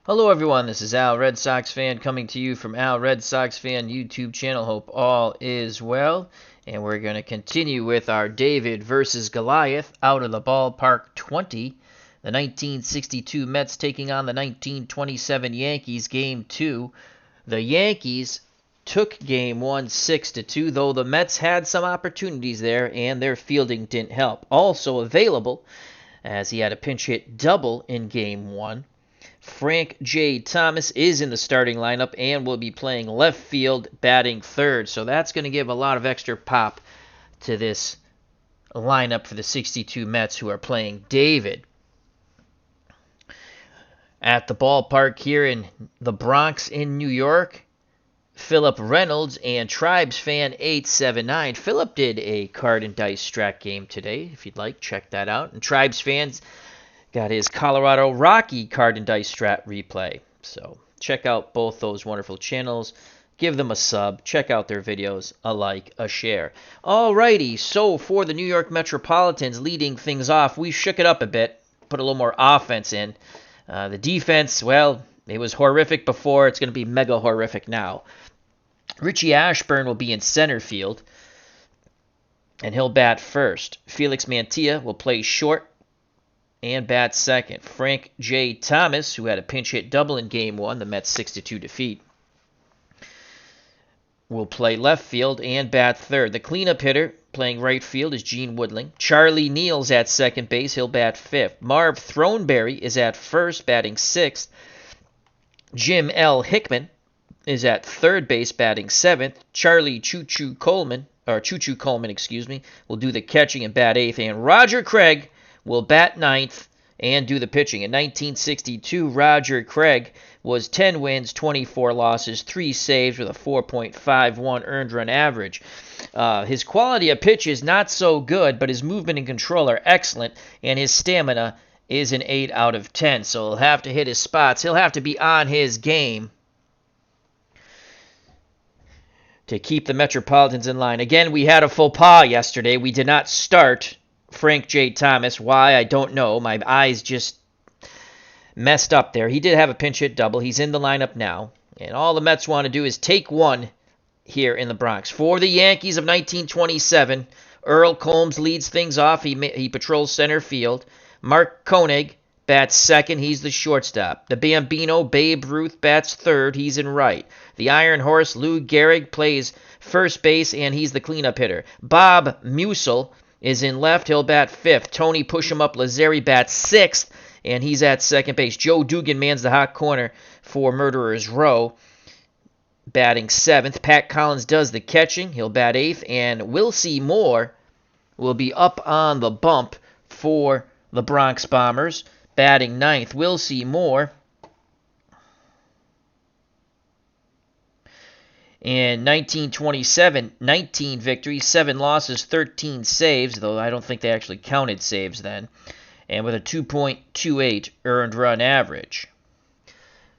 Hello everyone, this is Al Red Sox Fan coming to you from Al Red Sox Fan YouTube channel. Hope all is well. And we're going to continue with our David versus Goliath out of the ballpark 20. The 1962 Mets taking on the 1927 Yankees, Game 2. The Yankees took Game 1 6-2, though the Mets had some opportunities there and their fielding didn't help. Also available, as he had a pinch hit double in Game 1. Frank J. Thomas is in the starting lineup and will be playing left field, batting third. So that's going to give a lot of extra pop to this lineup for the 62 Mets who are playing David. At the ballpark here in the Bronx in New York, Philip Reynolds and Tribes Fan 879. Philip did a card and dice strat game today. If you'd like, check that out. And Tribes Fans got his Colorado Rocky card and dice strat replay. So check out both those wonderful channels. Give them a sub. Check out their videos. A like, a share. Alrighty, so for the New York Metropolitans leading things off, we shook it up a bit. Put a little more offense in. The defense, well, it was horrific before. It's going to be mega horrific now. Richie Ashburn will be in center field, and he'll bat first. Felix Mantilla will play short and bat second. Frank J. Thomas, who had a pinch hit double in Game 1, the Mets' 6-2 defeat, will play left field and bat third. The cleanup hitter playing right field is Gene Woodling. Charlie Neal's at second base. He'll bat fifth. Marv Throneberry is at first, batting sixth. Jim L. Hickman is at third base, batting seventh. Charlie Choo Choo Coleman, will do the catching and bat eighth. And Roger Craig will bat ninth and do the pitching. In 1962, Roger Craig was 10 wins, 24 losses, 3 saves with a 4.51 earned run average. His quality of pitch is not so good, but his movement and control are excellent, and his stamina is an 8 out of 10. So he'll have to hit his spots. He'll have to be on his game to keep the Metropolitans in line. Again, we had a faux pas yesterday. We did not start Frank J. Thomas. Why? I don't know. My eyes just messed up there. He did have a pinch hit double. He's in the lineup now. And all the Mets want to do is take one here in the Bronx. For the Yankees of 1927, Earl Combs leads things off. He patrols center field. Mark Koenig bats second. He's the shortstop. The Bambino, Babe Ruth, bats third. He's in right. The Iron Horse, Lou Gehrig, plays first base, and he's the cleanup hitter. Bob Musil is in left. He'll bat fifth. Tony Push-em-up Lazzeri bats sixth, and he's at second base. Joe Dugan mans the hot corner for Murderers Row, batting seventh. Pat Collins does the catching. He'll bat eighth, and Wilcie Moore will be up on the bump for the Bronx Bombers, batting ninth. Wilcie Moore, in 1927, 19 victories, 7 losses, 13 saves, though I don't think they actually counted saves then, and with a 2.28 earned run average.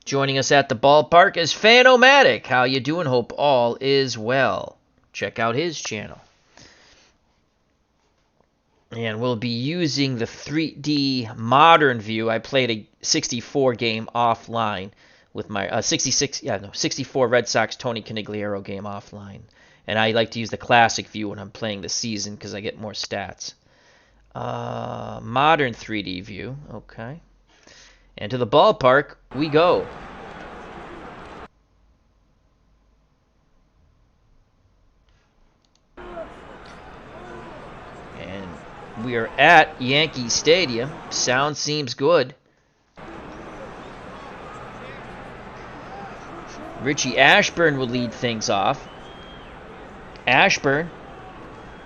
Joining us at the ballpark is Fan-O-Matic. How you doing? Hope all is well. Check out his channel. And we'll be using the 3D modern view. I played a 64 game offline with my 64 Red Sox Tony Canigliaro game offline. And I like to use the classic view when I'm playing the season because I get more stats. Modern 3D view, okay. And to the ballpark we go. And we are at Yankee Stadium. Sound seems good. Richie Ashburn will lead things off. Ashburn,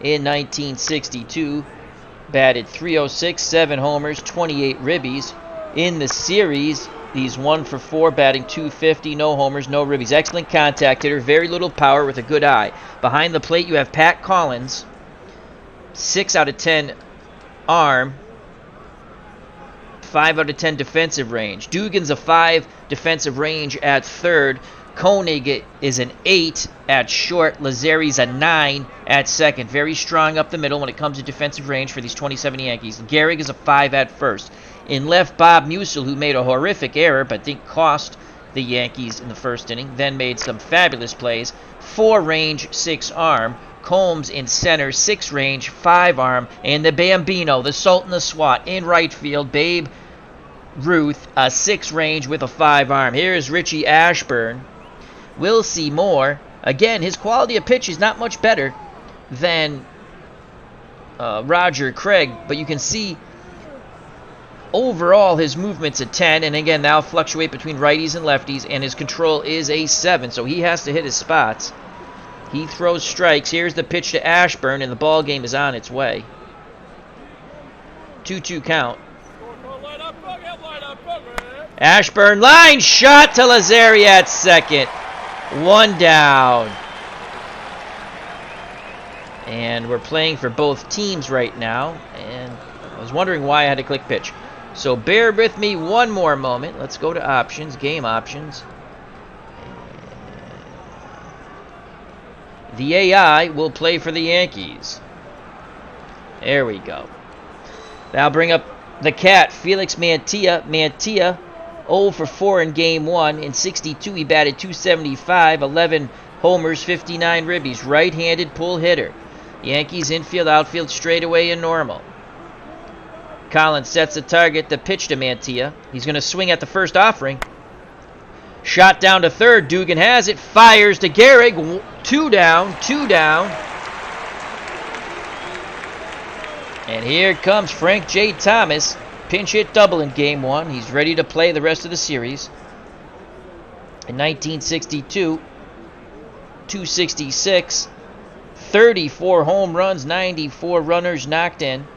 in 1962, batted .306, 7 homers, 28 ribbies. In the series, he's 1 for 4, batting .250, no homers, no ribbies. Excellent contact hitter, very little power with a good eye. Behind the plate, you have Pat Collins, 6 out of 10 arm, 5 out of 10 defensive range. Dugan's a 5 defensive range at third. Koenig is an 8 at short. Lazzeri's a 9 at second. Very strong up the middle when it comes to defensive range for these 27 Yankees. Gehrig is a 5 at first. In left, Bob Musil, who made a horrific error, but didn't cost the Yankees in the first inning, then made some fabulous plays. 4 range, 6 arm. Combs in center, 6 range, 5 arm. And the Bambino, the Sultan of SWAT, in right field, Babe Ruth, a 6 range with a 5 arm. Here's Richie Ashburn. We'll see more. Again, his quality of pitch is not much better than Roger Craig, but you can see overall his movement's a 10, and again, that'll fluctuate between righties and lefties, and his control is a 7, so he has to hit his spots. He throws strikes. Here's the pitch to Ashburn, and the ball game is on its way. 2-2 count. Ashburn, line shot to Lazari at second. 1 down. And we're playing for both teams right now, and I was wondering why I had to click pitch. So bear with me one more moment. Let's go to options, game options. The AI will play for the Yankees. There we go. Now bring up the cat, Felix Mantilla. Mantilla, 0 for 4 in game 1. In 62, he batted .275, 11 homers, 59 ribbies. Right-handed pull hitter. Yankees infield, outfield, straightaway, and normal. Collins sets the target, the pitch to Mantilla. He's going to swing at the first offering. Shot down to third. Dugan has it. Fires to Gehrig. 2 down. 2 down. And here comes Frank J. Thomas. Pinch hit double in game 1. He's ready to play the rest of the series. In 1962, 266, 34 home runs, 94 runners knocked in.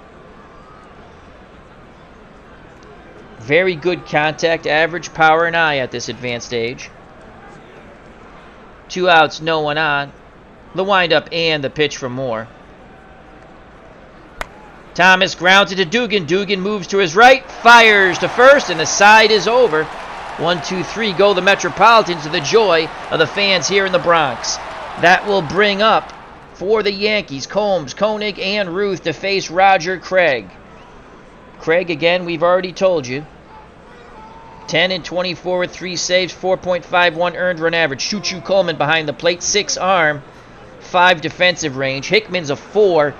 Very good contact, average power and eye at this advanced age. 2 outs, no one on. The windup and the pitch for Moore. Thomas grounds it to Dugan. Dugan moves to his right, fires to first, and the side is over. 1-2-3 go the Metropolitans, to the joy of the fans here in the Bronx. That will bring up for the Yankees Combs, Koenig, and Ruth to face Roger Craig. Craig, again, we've already told you. 10 and 24 with 3 saves, 4.51 earned run average. Choo-Choo Coleman behind the plate, 6 arm, 5 defensive range. Hickman's a 4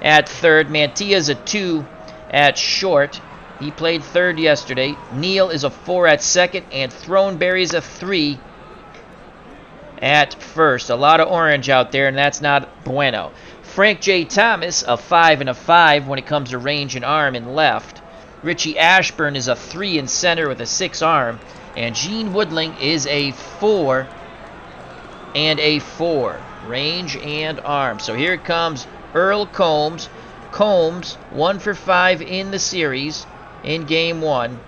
at third. Mantilla's a 2 at short. He played third yesterday. Neal is a 4 at second, and Throneberry's a 3 at first. A lot of orange out there, and that's not bueno. Frank J. Thomas, a 5 and a 5 when it comes to range and arm in left. Richie Ashburn is a 3 in center with a 6 arm. And Gene Woodling is a 4 and a 4. Range and arm. So here comes Earl Combs. Combs, 1 for 5 in the series in game 1.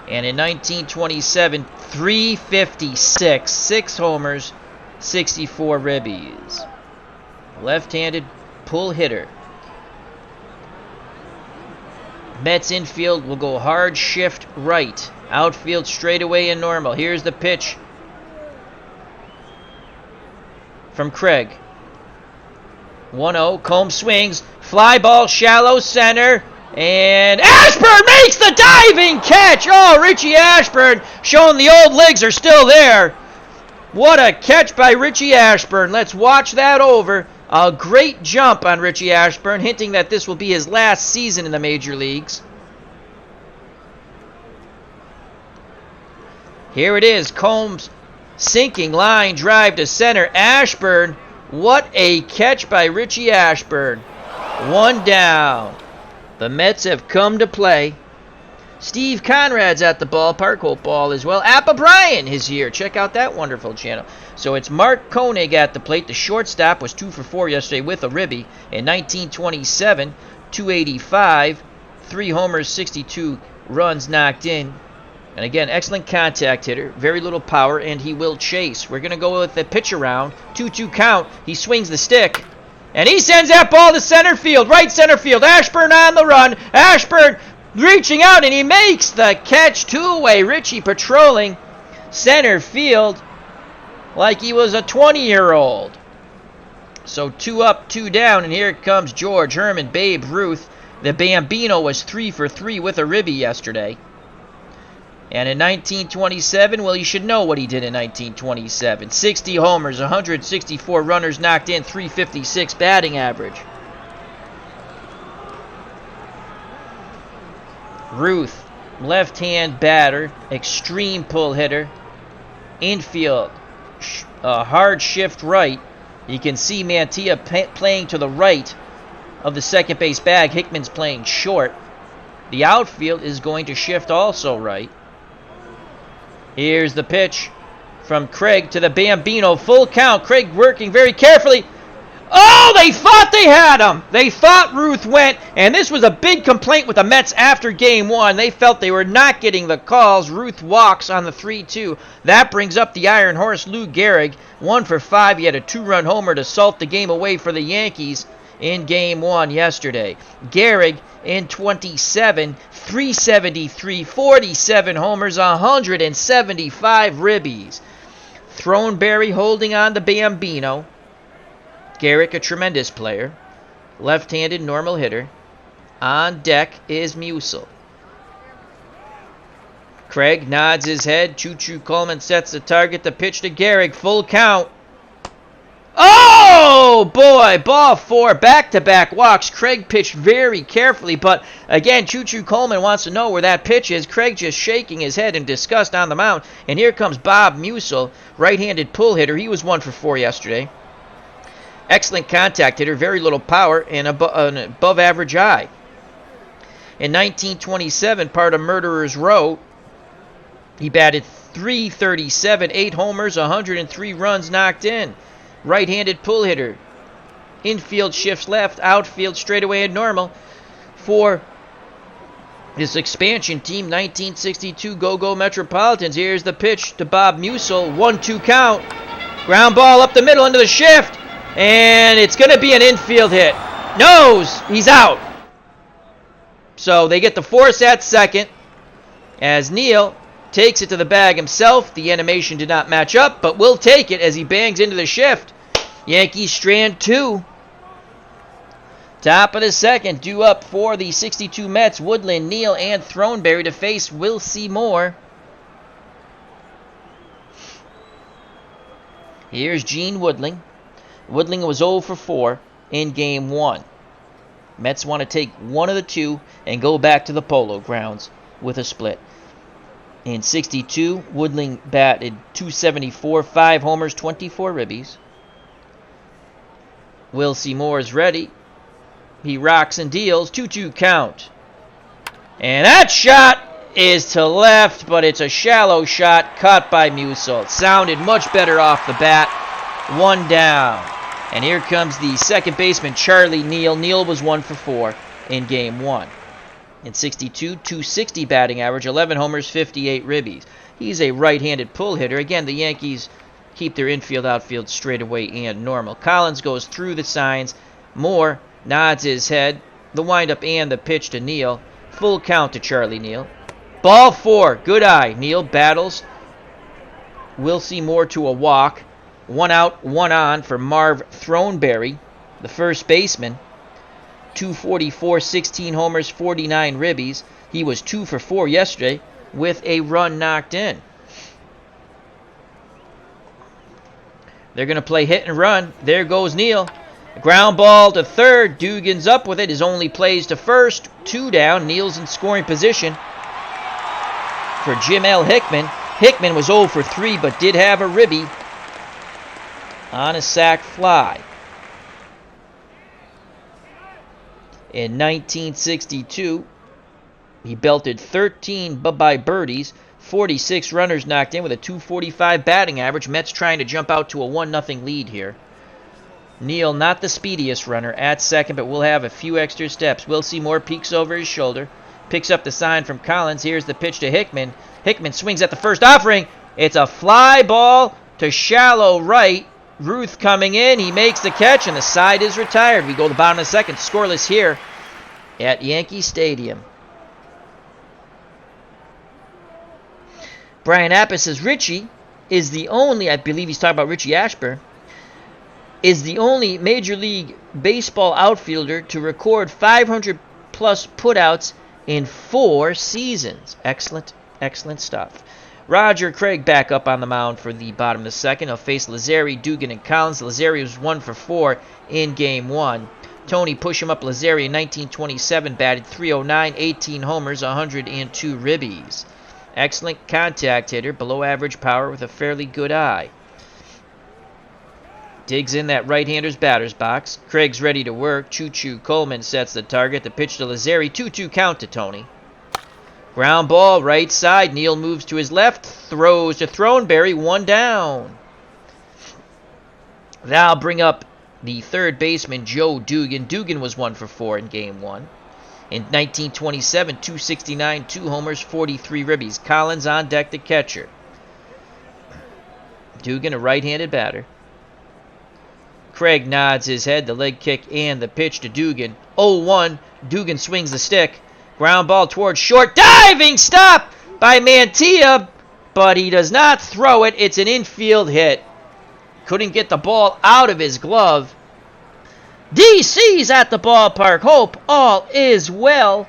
And in 1927, 356, 6 homers, 64 ribbies. Left-handed pull hitter. Mets infield will go hard shift right. Outfield straightaway and normal. Here's the pitch from Craig. 1-0. Combs swings. Fly ball shallow center. And Ashburn makes the diving catch. Oh, Richie Ashburn showing the old legs are still there. What a catch by Richie Ashburn. Let's watch that over. A great jump on Richie Ashburn, hinting that this will be his last season in the major leagues. Here it is. Combs sinking line drive to center. Ashburn. What a catch by Richie Ashburn. 1 down. The Mets have come to play. Steve Conrad's at the ballpark. Hope all is well. Appa Bryan is here. Check out that wonderful channel. So it's Mark Koenig at the plate. The shortstop was 2 for 4 yesterday with a ribby. In 1927, 285, 3 homers, 62 runs knocked in. And again, excellent contact hitter. Very little power, and he will chase. We're going to go with the pitch around. 2-2 count. He swings the stick. And he sends that ball to center field. Right center field. Ashburn on the run. Ashburn reaching out, and he makes the catch. 2-away. Richie patrolling center field like he was a 20-year-old. So 2 up, 2 down, and here comes George Herman, Babe Ruth, The Bambino was 3 for 3 with a ribby yesterday. And in 1927, well, you should know what he did in 1927. 60 homers, 164 runners knocked in, 356 batting average. Ruth, left-hand batter, extreme pull hitter. Infield, hard shift right. You can see Mantilla playing to the right of the second base bag. Hickman's playing short. The outfield is going to shift also right. Here's the pitch from Craig to the Bambino. Full count. Craig working very carefully. Oh, they thought they had him. They thought Ruth went, and this was a big complaint with the Mets after Game 1. They felt they were not getting the calls. Ruth walks on the 3-2. That brings up the Iron Horse, Lou Gehrig. 1 for 5. He had a 2-run homer to salt the game away for the Yankees in Game 1 yesterday. Gehrig in 27, 373, 47 homers, 175 ribbies. Throneberry holding on to Bambino. Gehrig, a tremendous player. Left-handed normal hitter. On deck is Musil. Craig nods his head. Choo-Choo Coleman sets the target. The pitch to Gehrig. Full count. Oh, boy. Ball 4. Back-to-back walks. Craig pitched very carefully. But, again, Choo-Choo Coleman wants to know where that pitch is. Craig just shaking his head in disgust on the mound. And here comes Bob Musil, right-handed pull hitter. He was 1 for 4 yesterday. Excellent contact hitter. Very little power and an above-average eye. In 1927, part of Murderer's Row, he batted .337, 8 homers, 103 runs knocked in. Right-handed pull hitter. Infield shifts left, outfield straightaway and normal. For this expansion team, 1962 Go-Go Metropolitans. Here's the pitch to Bob Musil. 1-2 count. Ground ball up the middle into the shift. And it's going to be an infield hit. Nose! He's out. So they get the force at second as Neal takes it to the bag himself. The animation did not match up, but will take it as he bangs into the shift. Yankees strand 2. Top of the second, due up for the 62 Mets. Woodland, Neal, and Throneberry to face Will Seymour. Here's Gene Woodling. Woodling was 0 for 4 in Game 1. Mets want to take one of the two and go back to the Polo Grounds with a split. In 62, Woodling batted .274, 5 homers, 24 ribbies. Will Seymour is ready. He rocks and deals. 2-2 count. And that shot is to left, but it's a shallow shot caught by Musil. It sounded much better off the bat. 1 down. And here comes the second baseman, Charlie Neal. Neal was 1 for 4 in Game 1. In 62, .260 batting average, 11 homers, 58 ribbies. He's a right-handed pull hitter. Again, the Yankees keep their infield, outfield straightaway and normal. Collins goes through the signs. Moore nods his head. The windup and the pitch to Neal. Full count to Charlie Neal. Ball 4. Good eye. Neal battles. Will Seymour to a walk. 1 out, 1 on for Marv Throneberry, the first baseman. .244, 16 homers, 49 ribbies. He was 2 for 4 yesterday with a run knocked in. They're going to play hit and run. There goes Neal. Ground ball to third. Dugan's up with it. His only plays to first. 2 down. Neal's in scoring position for Jim L. Hickman. Hickman was 0 for 3 but did have a ribby on a sac fly. In 1962, he belted 13 bye-bye birdies, 46 runners knocked in with a .245 batting average. Mets trying to jump out to a 1-0 lead here. Neal, not the speediest runner at second, but will have a few extra steps. Will Seymour peeks over his shoulder, picks up the sign from Collins. Here's the pitch to Hickman. Hickman swings at the first offering. It's a fly ball to shallow right. Ruth coming in, he makes the catch, and the side is retired. We go to the bottom of the second, scoreless here at Yankee Stadium. Brian Appice says Richie is the only, I believe he's talking about Richie Ashburn, is the only Major League Baseball outfielder to record 500 plus putouts in 4 seasons. Excellent, excellent stuff. Roger Craig back up on the mound for the bottom of the second. He'll face Lazzeri, Dugan, and Collins. Lazzeri was 1 for 4 in Game 1. Tony push him up. Lazzeri in 1927 batted .309, 18 homers, 102 ribbies. Excellent contact hitter, below average power with a fairly good eye. Digs in that right-hander's batter's box. Craig's ready to work. Choo-Choo Coleman sets the target. The pitch to Lazzeri. 2-2 count to Tony. Ground ball, right side. Neal moves to his left. Throws to Throneberry. 1 down. That'll bring up the third baseman, Joe Dugan. Dugan was 1 for 4 in Game 1. In 1927, 269, 2 homers, 43 ribbies. Collins on deck, the catcher. Dugan, a right-handed batter. Craig nods his head, the leg kick and the pitch to Dugan. 0-1. Dugan swings the stick. Ground ball towards short. Diving stop by Mantilla, but he does not throw it. It's an infield hit. Couldn't get the ball out of his glove. DC's at the ballpark. Hope all is well.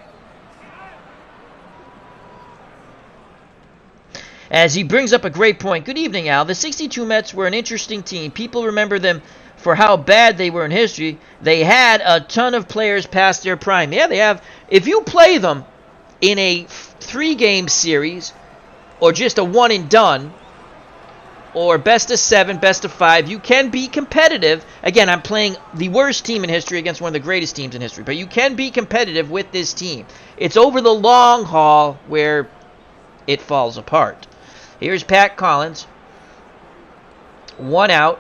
As he brings up a great point. Good evening, Al. The 62 Mets were an interesting team. People remember them for how bad they were in history. They had a ton of players past their prime. Yeah, they have. If you play them in a 3-game series or just a one and done or best of 7, best of 5, you can be competitive. Again, I'm playing the worst team in history against one of the greatest teams in history, but you can be competitive with this team. It's over the long haul where it falls apart. Here's Pat Collins. 1 out.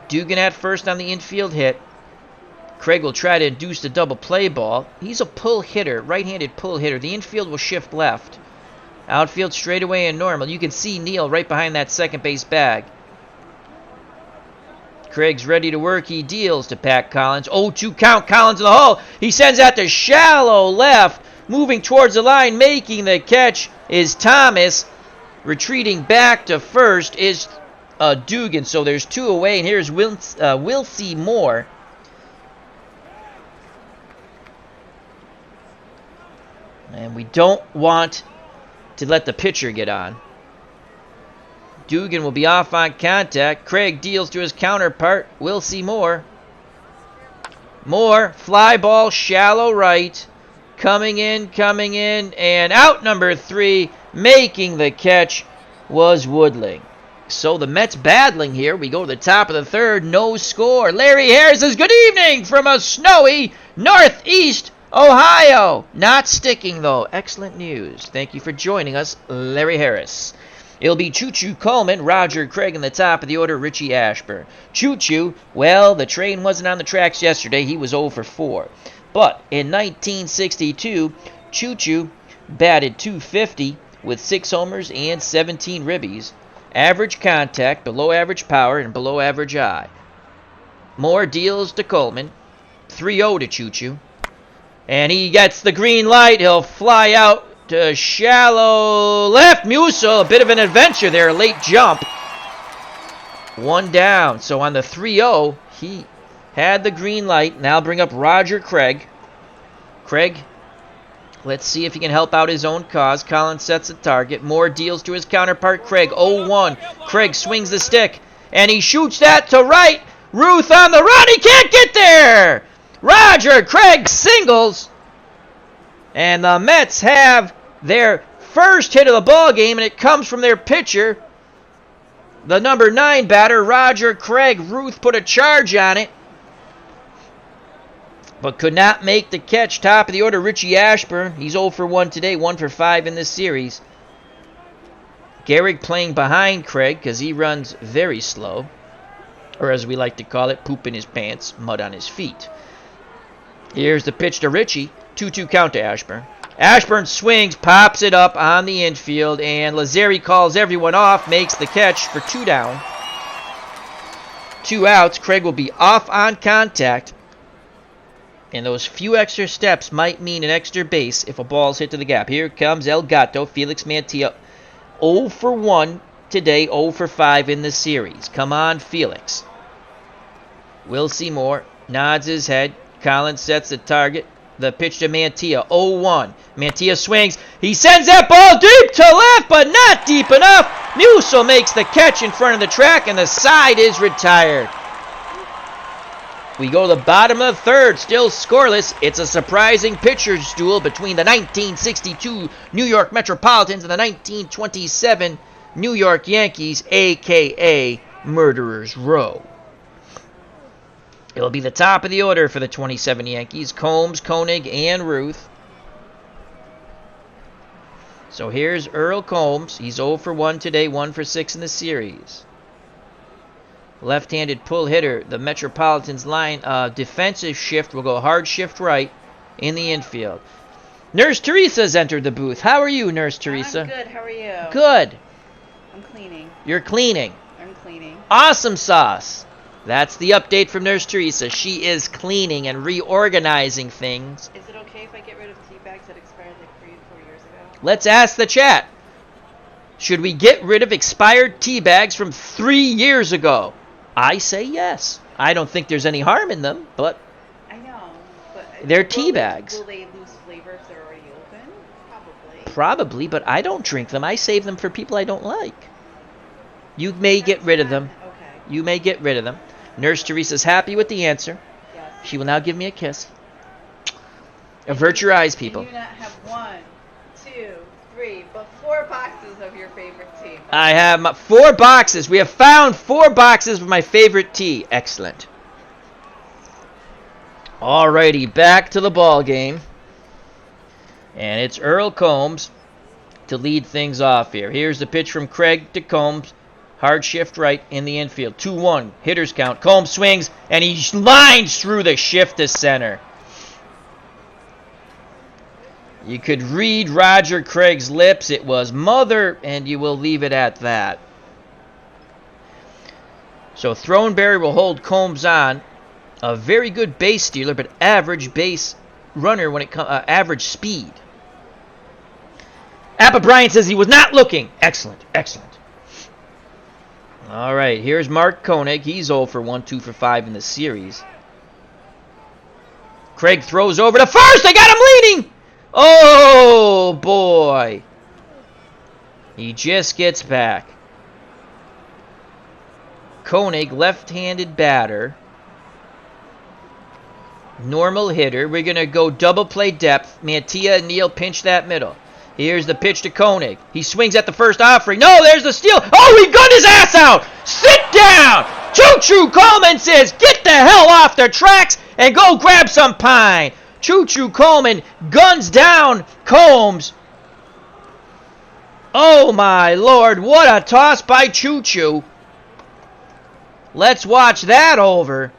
Dugan at first on the infield hit. Craig will try to induce the double play ball. He's a pull hitter, right-handed pull hitter. The infield will shift left. Outfield straightaway and normal. You can see Neal right behind that second base bag. Craig's ready to work. He deals to Pat Collins. 0-2 count. Collins in the hole. He sends out to shallow left. Moving towards the line, making the catch is Thomas. Retreating back to first is Dugan. So there's 2 away, and here's Wilcie Moore. And we don't want to let the pitcher get on. Dugan will be off on contact. Craig deals to his counterpart, Wilcie Moore. Moore, fly ball, shallow right. Coming in, and out number 3, making the catch was Woodling. So the Mets battling here. We go to the top of the third, no score. Larry Harris says, good evening from a snowy northeast Ohio. Not sticking, though. Excellent news. Thank you for joining us, Larry Harris. It'll be Choo-Choo Coleman, Roger Craig in the top of the order, Richie Ashburn. Choo-Choo, well, the train wasn't on the tracks yesterday. He was 0 for 4. But in 1962, Choo-Choo batted .250 with 6 homers and 17 ribbies. Average contact, below average power, and below average eye. Moore deals to Coleman. 3-0 to Choo-Choo. And he gets the green light. He'll fly out to shallow left. Musil, a bit of an adventure there. A late jump. 1 down. So on the 3-0, he had the green light. Now bring up Roger Craig. Craig, let's see if he can help out his own cause. Collins sets the target. Moore deals to his counterpart, Craig. 0-1. Craig swings the stick. And he shoots that to right. Ruth on the run. He can't get there. Roger Craig singles. And the Mets have their first hit of the ball game, and it comes from their pitcher, the number 9 batter, Roger Craig. Ruth put a charge on it, but could not make the catch. Top of the order, Richie Ashburn. He's 0 for 1 today, 1 for 5 in this series. Gehrig playing behind Craig because he runs very slow, or as we like to call it, poop in his pants, mud on his feet. Here's the pitch to Richie. 2-2 count to Ashburn. Ashburn swings, pops it up on the infield, and Lazzeri calls everyone off, makes the catch for 2 down. 2 outs. Craig will be off on contact, and those few extra steps might mean an extra base if a ball's hit to the gap. Here comes El Gato, Felix Mantilla. 0 for 1 today, 0 for 5 in the series. Come on, Felix. Wilcie Moore nods his head. Collins sets the target. The pitch to Mantilla, 0-1. Mantilla swings. He sends that ball deep to left, but not deep enough. Musil makes the catch in front of the track, and the side is retired. We go to the bottom of the third, still scoreless. It's a surprising pitcher's duel between the 1962 New York Metropolitans and the 1927 New York Yankees, a.k.a. Murderers Row. It'll be the top of the order for the 27 Yankees. Combs, Koenig, and Ruth. So here's Earl Combs. He's 0 for 1 today, 1 for 6 in the series. Left-handed pull hitter. The Metropolitans line defensive shift will go hard shift right in the infield. Nurse Teresa's entered the booth. How are you, Nurse Teresa? I'm good. How are you? Good. I'm cleaning. You're cleaning. I'm cleaning. Awesome sauce. That's the update from Nurse Teresa. She is cleaning and reorganizing things. Is it okay if I get rid of tea bags that expired like 3 or 4 years ago? Let's ask the chat. Should we get rid of expired tea bags from 3 years ago? I say yes. I don't think there's any harm in them, but I know, but they're tea bags. Will they lose flavor if they're already open? Probably. Probably, but I don't drink them. I save them for people I don't like. You may get rid of them. Okay. You may get rid of them. Nurse Teresa's happy with the answer. Yes. She will now give me a kiss. Avert your eyes, people. You not have 1, 2, 3, but 4 boxes of your favorite tea. I have 4 boxes. We have found 4 boxes of my favorite tea. Excellent. Alrighty, back to the ball game. And it's Earl Combs to lead things off here. Here's the pitch from Craig to Combs. Hard shift right in the infield. 2-1. Hitters count. Combs swings, and he lines through the shift to center. You could read Roger Craig's lips. It was mother, and you will leave it at that. So Throneberry will hold Combs on. A very good base stealer, but average base runner when it comes average speed. Appa Bryant says he was not looking. Excellent, excellent. All right, here's Mark Koenig. He's 0 for 1, 2 for 5 in the series. Craig throws over to first. I got him leading. Oh, boy. He just gets back. Koenig, left-handed batter. Normal hitter. We're going to go double play depth. Mantilla and Neal pinch that middle. Here's the pitch to Koenig. He swings at the first offering. No, there's the steal. Oh, he gunned his ass out. Sit down. Choo-choo Coleman says, get the hell off the tracks and go grab some pine. Choo-choo Coleman guns down Combs. Oh, my Lord. What a toss by Choo-choo. Let's watch that over.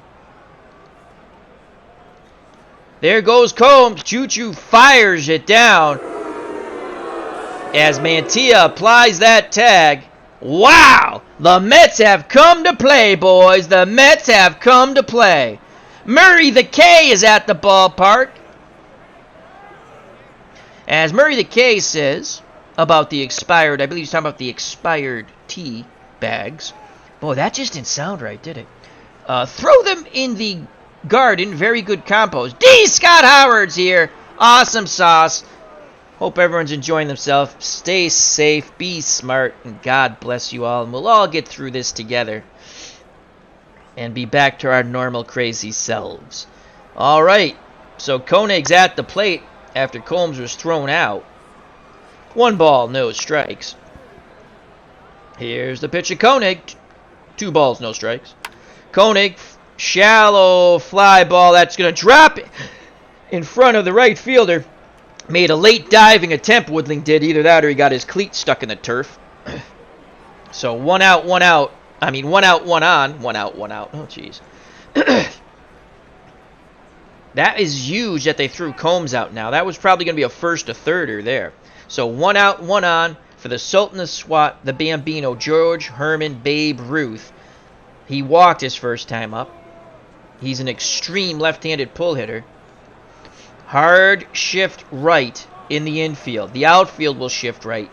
There goes Combs. Choo-choo fires it down. As Mantilla applies that tag. Wow! The Mets have come to play, boys. The Mets have come to play. Murray the K is at the ballpark. As Murray the K says about the expired, I believe he's talking about the expired tea bags. Boy, that just didn't sound right, did it? Throw them in the garden. Very good compost. D. Scott Howard's here. Awesome sauce. Hope everyone's enjoying themselves. Stay safe, be smart, and God bless you all. And we'll all get through this together and be back to our normal crazy selves. All right, so Koenig's at the plate after Combs was thrown out. 1 ball, no strikes. Here's the pitch of Koenig. 2 balls, no strikes. Koenig, shallow fly ball. That's going to drop in front of the right fielder. Made a late diving attempt, Woodling did. Either that or he got his cleat stuck in the turf. So 1 out, 1 out. I mean, 1 out, 1 on. 1 out, 1 out. Oh, jeez. That is huge that they threw Combs out now. That was probably going to be a first, a thirder there. So 1 out, 1 on for the Sultan of SWAT, the Bambino, George Herman Babe Ruth. He walked his first time up. He's an extreme left-handed pull hitter. Hard shift right in the infield. The outfield will shift right.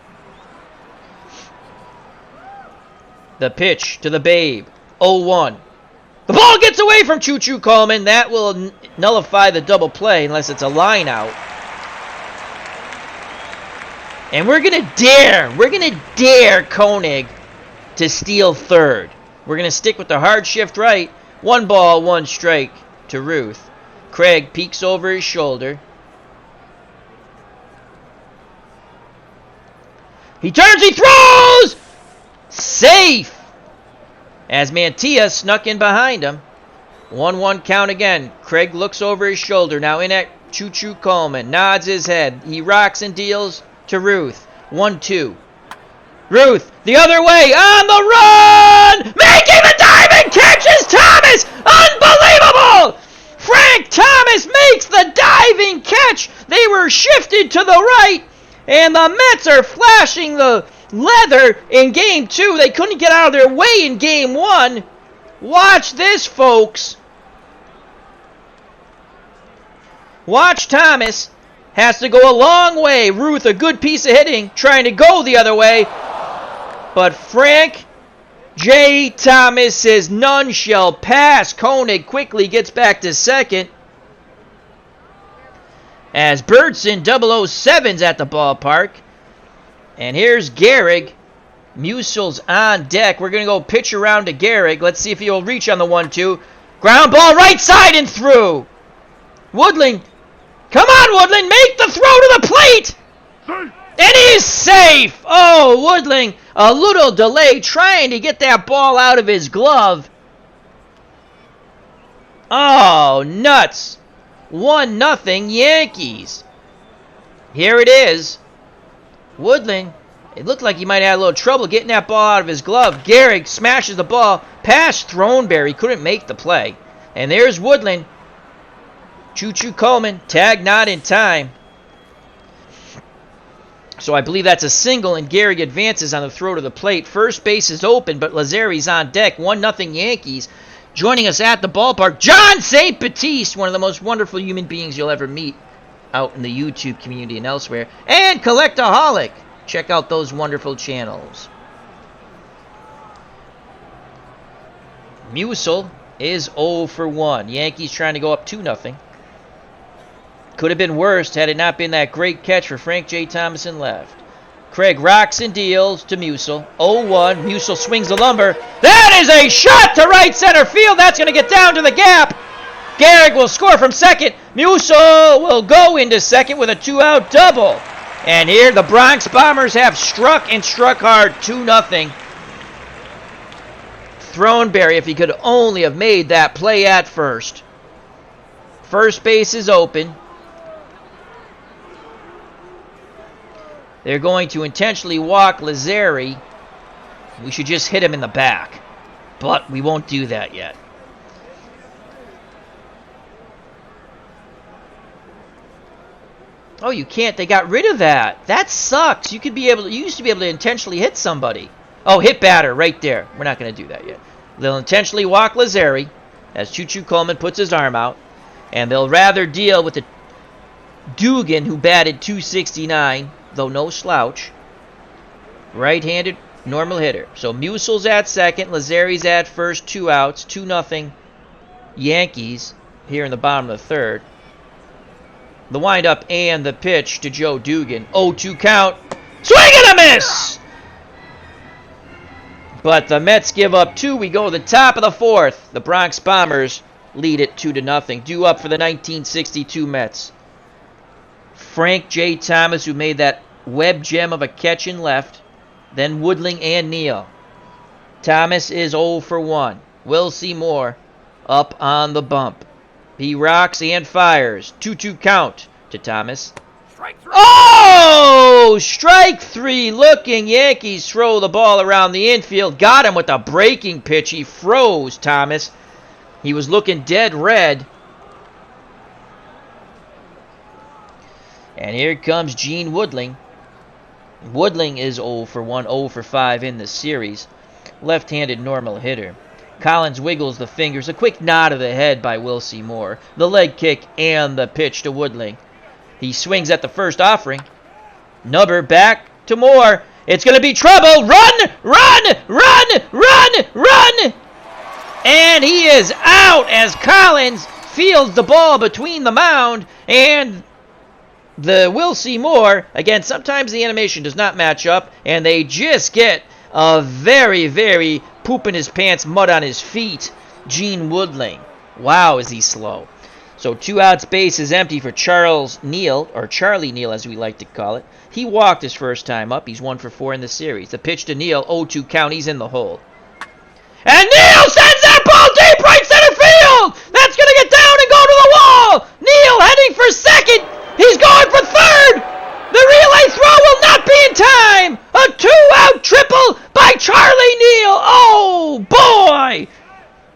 The pitch to the Babe. 0-1. The ball gets away from Choo-Choo Coleman. That will nullify the double play unless it's a line out. And we're going to dare Koenig to steal third. We're going to stick with the hard shift right. 1 ball, 1 strike to Ruth. Craig peeks over his shoulder. He turns, he throws! Safe! As Mantilla snuck in behind him. 1-1 count again. Craig looks over his shoulder. Now in at Choo-Choo Coleman. Nods his head. He rocks and deals to Ruth. 1-2. Ruth, the other way, on the run! Making the diving catch is Thomas! Unbelievable! Frank Thomas makes the diving catch! They were shifted to the right, and the Mets are flashing the leather in Game 2. They couldn't get out of their way in Game 1. Watch this, folks. Watch Thomas. Has to go a long way. Ruth, a good piece of hitting, trying to go the other way. But Frank J. Thomas says none shall pass. Koenig quickly gets back to second. As Birdson 007's at the ballpark. And here's Gehrig. Musil's on deck. We're going to go pitch around to Gehrig. Let's see if he'll reach on the 1-2. Ground ball right side and through. Woodling. Come on, Woodling. Make the throw to the plate. And he's safe. Oh, Woodling. A little delay trying to get that ball out of his glove. Oh, nuts. 1-0 Yankees. Here it is. Woodling. It looked like he might have had a little trouble getting that ball out of his glove. Gehrig smashes the ball past Throneberry. Couldn't make the play. And there's Woodland. Choo-Choo Coleman. Tag not in time. So I believe that's a single, and Gehrig advances on the throw to the plate. First base is open, but Lazzeri's on deck. 1-0 Yankees. Joining us at the ballpark, John St. Baptiste, one of the most wonderful human beings you'll ever meet out in the YouTube community and elsewhere. And Collectaholic. Check out those wonderful channels. Musil is 0 for 1. Yankees trying to go up 2-0. Could have been worse had it not been that great catch for Frank J. Thomas in left. Craig rocks and deals to Musil. 0-1. Musil swings the lumber. That is a shot to right center field. That's going to get down to the gap. Gehrig will score from second. Musil will go into second with a 2-out double. And here the Bronx Bombers have struck and struck hard. 2-0. Throneberry, if he could only have made that play at first. First base is open. They're going to intentionally walk Lazzeri. We should just hit him in the back. But we won't do that yet. Oh, you can't. They got rid of that. That sucks. You used to be able to intentionally hit somebody. Oh, hit batter right there. We're not going to do that yet. They'll intentionally walk Lazzeri as Choo-Choo Coleman puts his arm out. And they'll rather deal with the Dugan, who batted .269, though no slouch. Right-handed, normal hitter. So Musil's at second. Lazzeri's at first. 2 outs. 2-0 Yankees here in the bottom of the third. The windup and the pitch to Joe Dugan. 0-2 count. Swing and a miss! But the Mets give up 2. We go to the top of the fourth. The Bronx Bombers lead it 2-0. Due up for the 1962 Mets. Frank J. Thomas, who made that web gem of a catch in left. Then Woodling and Neal. Thomas is 0 for 1. Will Seymour up on the bump. He rocks and fires. 2-2 count to Thomas. Strike 3. Oh! Strike 3 looking. Yankees throw the ball around the infield. Got him with a breaking pitch. He froze Thomas. He was looking dead red. And here comes Gene Woodling. Woodling is 0 for 1, 0 for 5 in the series. Left-handed normal hitter. Collins wiggles the fingers. A quick nod of the head by Will Seymour. The leg kick and the pitch to Woodling. He swings at the first offering. Nubber back to Moore. It's going to be trouble. Run! Run! Run! Run! Run! And he is out as Collins fields the ball between the mound and the Will Seymour. Again, sometimes the animation does not match up, and they just get a very, very poop in his pants, mud on his feet, Gene Woodling. Wow, is he slow. So 2 outs, base is empty for Charles Neal, or Charlie Neal as we like to call it. He walked his first time up. He's 1 for 4 in the series. The pitch to Neal, 0-2 count. He's in the hole. And Neal sends that ball deep right center field! That's going to get down and go to the wall! Neal heading for second! He's going for third! The relay throw will not be in time! A 2-out triple by Charlie Neal! Oh, boy!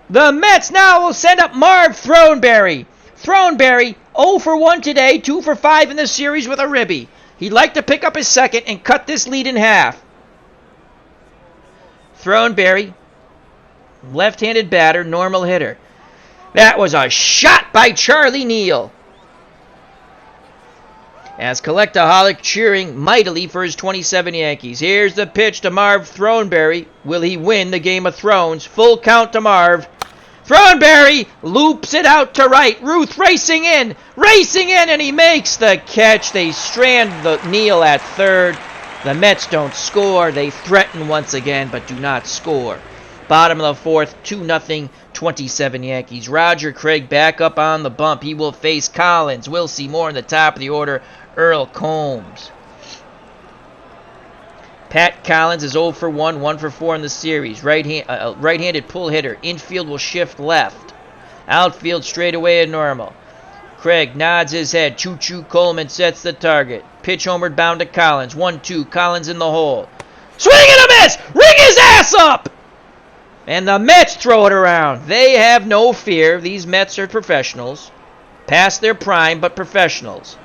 The Mets now will send up Marv Throneberry. Throneberry, 0 for 1 today, 2 for 5 in the series with a ribby. He'd like to pick up his second and cut this lead in half. Throneberry, left-handed batter, normal hitter. That was a shot by Charlie Neal. As Collectaholic cheering mightily for his 27 Yankees. Here's the pitch to Marv Throneberry. Will he win the Game of Thrones? Full count to Marv. Throneberry loops it out to right. Ruth racing in, and he makes the catch. They strand the Neal at third. The Mets don't score. They threaten once again, but do not score. Bottom of the fourth, 2-0, 27 Yankees. Roger Craig back up on the bump. He will face Collins. Will Seymour in the top of the order. Earl Combs. Pat Collins is 0 for 1, 1 for 4 in the series. Right-handed pull hitter. Infield will shift left. Outfield straight away at normal. Craig nods his head. Choo-choo Coleman sets the target. Pitch homeward bound to Collins. 1-2. Collins in the hole. Swing and a miss! Ring his ass up! And the Mets throw it around. They have no fear. These Mets are professionals. Past their prime, but professionals.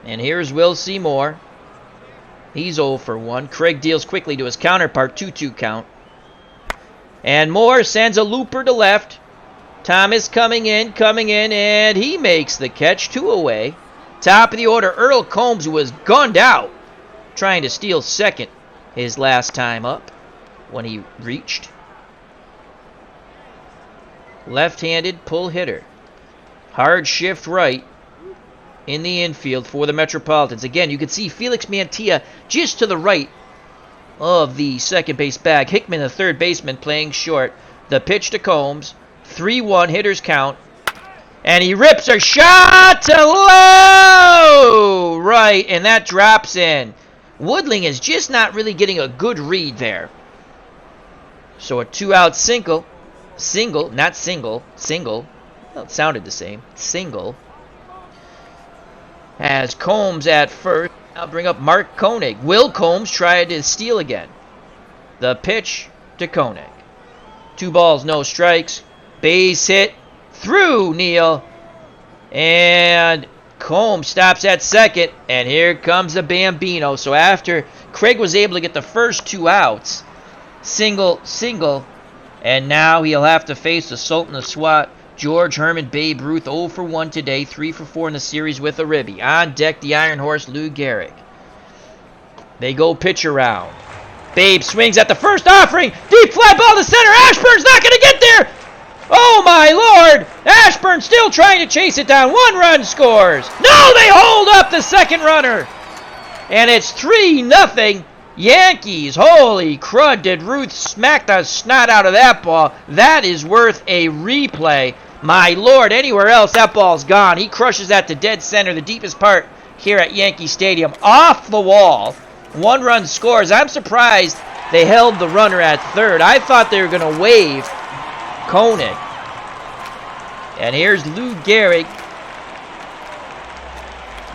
And here's Will Seymour. He's 0 for 1. Craig deals quickly to his counterpart, 2-2 count. And Moore sends a looper to left. Thomas coming in, and he makes the catch, 2 away. Top of the order, Earl Combs, who was gunned out, trying to steal second his last time up when he reached. Left-handed pull hitter. Hard shift right in the infield for the Metropolitans. Again, you can see Felix Mantilla just to the right of the second base bag. Hickman, the third baseman, playing short. The pitch to Combs. 3-1, hitters count. And he rips a shot to low! Right, and that drops in. Woodling is just not really getting a good read there. So a 2-out single. Not single. Well, it sounded the same. Single. As Combs at first. I'll bring up Mark Koenig. Will Combs tried to steal again. The pitch to Koenig. 2 balls, no strikes. Base hit through Neal. And Combs stops at second. And here comes the Bambino. So after Craig was able to get the first 2 outs, single, and now he'll have to face the Sultan of SWAT, George Herman Babe Ruth, 0 for 1 today, 3 for 4 in the series with a ribby. On deck, the Iron Horse, Lou Gehrig. They go pitch around. Babe swings at the first offering. Deep fly ball to center. Ashburn's not going to get there. Oh, my Lord. Ashburn still trying to chase it down. 1 run scores. No, they hold up the second runner. And it's 3-0. Yankees. Holy crud, did Ruth smack the snot out of that ball. That is worth a replay. My Lord, anywhere else, that ball's gone. He crushes that to dead center, the deepest part here at Yankee Stadium. Off the wall. 1 run scores. I'm surprised they held the runner at third. I thought they were going to waive Koenig. And here's Lou Gehrig.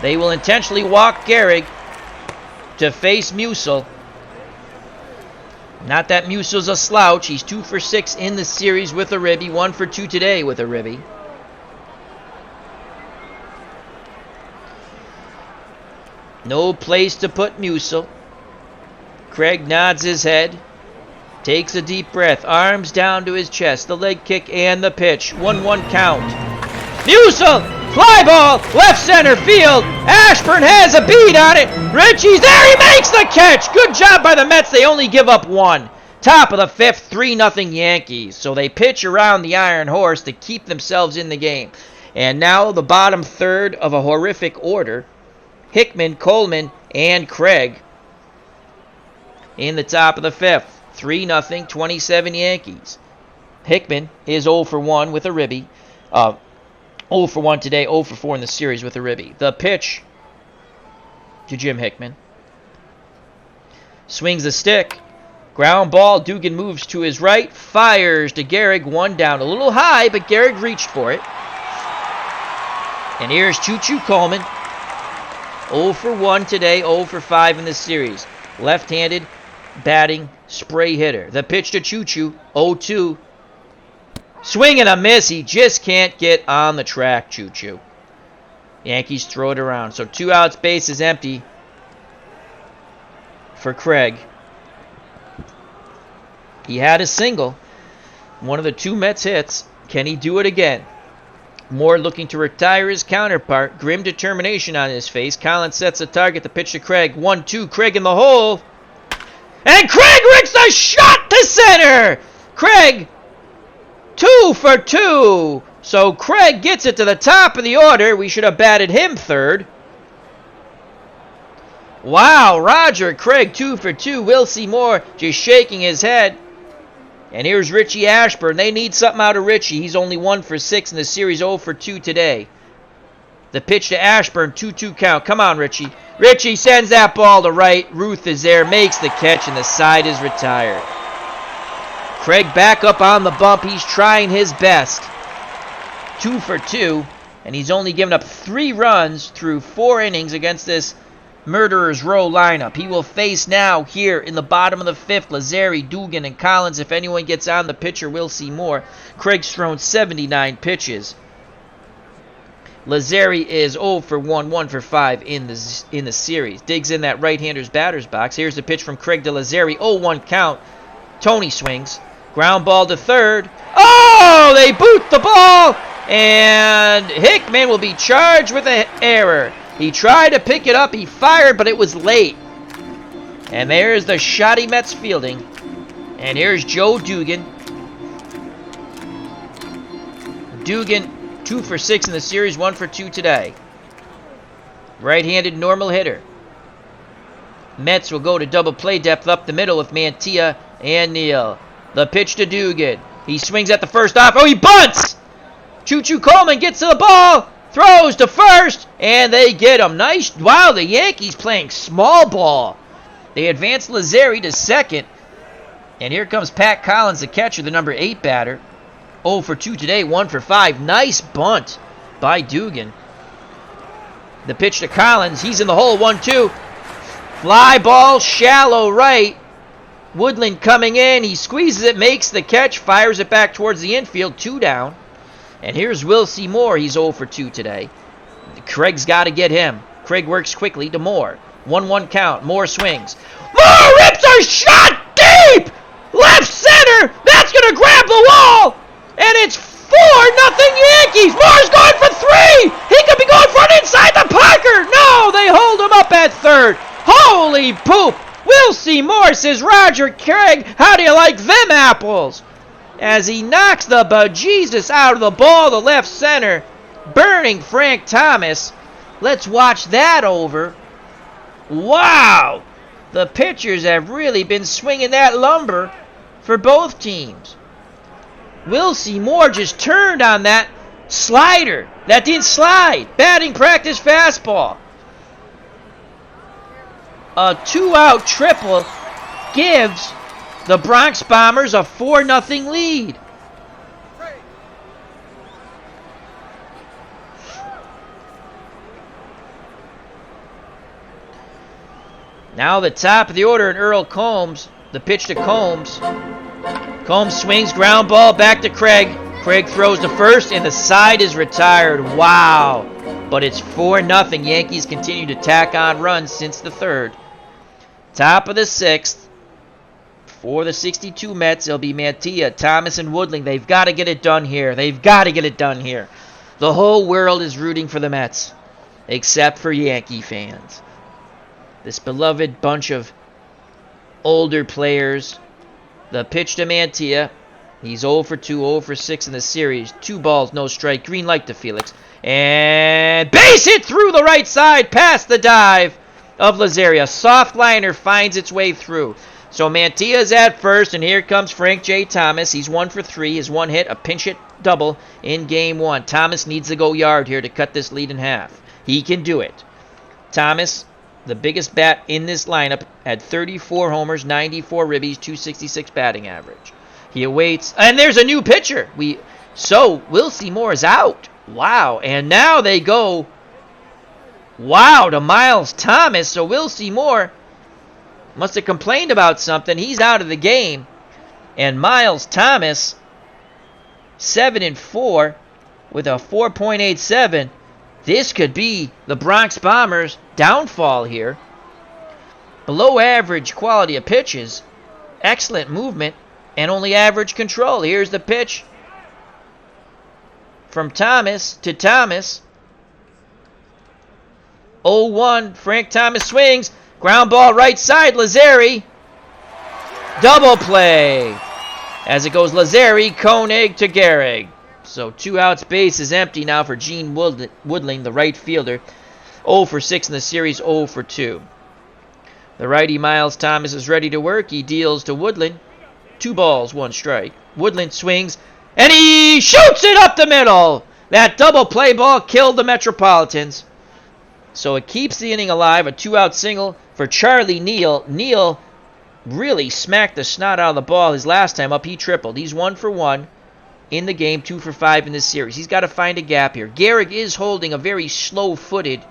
They will intentionally walk Gehrig to face Musil. Not that Musil's a slouch. He's 2 for 6 in the series with a ribby. 1 for 2 today with a ribby. No place to put Musil. Craig nods his head. Takes a deep breath. Arms down to his chest. The leg kick and the pitch. 1-1 count. Musil! Fly ball! Left center field! Ashburn has a bead on it! Ritchie's there! He makes the catch! Good job by the Mets. They only give up 1. Top of the fifth, 3-0 Yankees. So they pitch around the Iron Horse to keep themselves in the game. And now the bottom third of a horrific order. Hickman, Coleman, and Craig in the top of the fifth. 3-0, 27 Yankees. Hickman is 0 for 1 with a ribby. 0 for 1 today, 0 for 4 in the series with a ribby. The pitch to Jim Hickman. Swings the stick. Ground ball. Dugan moves to his right. Fires to Gehrig. 1 down. A little high, but Gehrig reached for it. And here's Choo-Choo Coleman. 0 for 1 today, 0 for 5 in this series. Left-handed batting spray hitter. The pitch to Choo-Choo. 0-2. Swing and a miss. He just can't get on the track, Choo-Choo. Yankees throw it around. So 2 outs, base is empty for Craig. He had a single. One of the 2 Mets hits. Can he do it again? Moore looking to retire his counterpart. Grim determination on his face. Collins sets a target. The pitch to Craig. 1-2. Craig in the hole. And Craig rigs a shot to center. Craig 2 for 2. So Craig gets it to the top of the order. We should have batted him third. Wow, Roger Craig 2 for 2. Wilcie Moore just shaking his head. And here's Richie Ashburn. They need something out of Richie. He's only 1 for 6 in the series, 0 for 2 today. The pitch to Ashburn, 2-2 count. Come on, Richie. Richie sends that ball to right. Ruth is there, makes the catch, and the side is retired. Craig back up on the bump. He's trying his best. 2 for 2, and he's only given up 3 runs through 4 innings against this Murderer's Row lineup. He will face now here in the bottom of the 5th Lazzeri, Dugan, and Collins. If anyone gets on, the pitcher will see more. Craig's thrown 79 pitches. Lazzeri is 0 for 1, 1 for 5 in the series. Digs in that right-hander's batter's box. Here's the pitch from Craig to Lazzeri. 0-1 count. Tony swings. Ground ball to third. Oh, they boot the ball. And Hickman will be charged with an error. He tried to pick it up. He fired, but it was late. And there's the shoddy Mets fielding. And here's Joe Dugan. Dugan, 2 for 6 in the series, 1 for 2 today. Right-handed normal hitter. Mets will go to double play depth up the middle with Mantilla and Neal. The pitch to Dugan. He swings at the first off. Oh, he bunts! Choo-Choo Coleman gets to the ball. Throws to first, and they get him. Nice. Wow, the Yankees playing small ball. They advance Lazzeri to second. And here comes Pat Collins, the catcher, the number 8 batter. 0 for 2 today, 1 for 5. Nice bunt by Dugan. The pitch to Collins. He's in the hole, 1-2. Fly ball, shallow right. Woodland coming in. He squeezes it, makes the catch, fires it back towards the infield. 2 down. And here's Wilcie Moore. He's 0 for 2 today. Craig's got to get him. Craig works quickly to Moore. 1-1 count. Moore swings. Moore rips a shot deep! Left center! That's going to grab the wall! And it's 4-0 Yankees! Moore's going for 3! He could be going for it inside the Parker! No! They hold him up at third. Holy poop! Wilcie Moore says, Roger Craig, how do you like them apples? As he knocks the bejesus out of the ball to left center, burning Frank Thomas. Let's watch that over. Wow! The pitchers have really been swinging that lumber for both teams. Wilcie Moore just turned on that slider. That didn't slide. Batting practice fastball. A 2-out triple gives the Bronx Bombers a 4-0 lead. Now the top of the order in Earl Combs. The pitch to Combs. Combs swings, ground ball back to Craig. Craig throws to first, and the side is retired. Wow. But it's 4-0. Yankees continue to tack on runs since the third. Top of the 6th. For the 62 Mets, it'll be Mantilla, Thomas, and Woodling. They've got to get it done here. They've got to get it done here. The whole world is rooting for the Mets, except for Yankee fans. This beloved bunch of older players The pitch to Mantilla. He's 0 for 2, 0 for 6 in the series. 2 balls, no strike. Green light to Felix. And base hit through the right side past the dive of Lazaria. Soft liner finds its way through. So Mantilla's at first, and here comes Frank J. Thomas. He's 1 for 3. His one hit, a pinch hit double in game 1. Thomas needs to go yard here to cut this lead in half. He can do it. Thomas, the biggest bat in this lineup, had 34 homers, 94 ribbies, 266 batting average. He awaits, and there's a new pitcher. Will Seymour is out. Wow, and now they go, to Miles Thomas. So Will Seymour must have complained about something. He's out of the game. And Miles Thomas, 7-4 with a 4.87. This could be the Bronx Bombers' downfall here. Below average quality of pitches, excellent movement, and only average control. Here's the pitch from Thomas to Thomas. 0-1. Frank Thomas swings. Ground ball right side. Lazzari. Double play. As it goes Lazzari, Koenig to Gehrig. So 2 outs, base is empty now for Gene Woodling, the right fielder. 0 for 6 in the series, 0 for 2. The righty Miles Thomas is ready to work. He deals to Woodland. 2 balls, 1 strike. Woodland swings, and he shoots it up the middle. That double play ball killed the Metropolitans. So it keeps the inning alive. A 2-out single for Charlie Neal. Neal really smacked the snot out of the ball his last time up. He tripled. He's 1 for 1 in the game, 2 for 5 in this series. He's got to find a gap here. Gehrig is holding a very slow-footed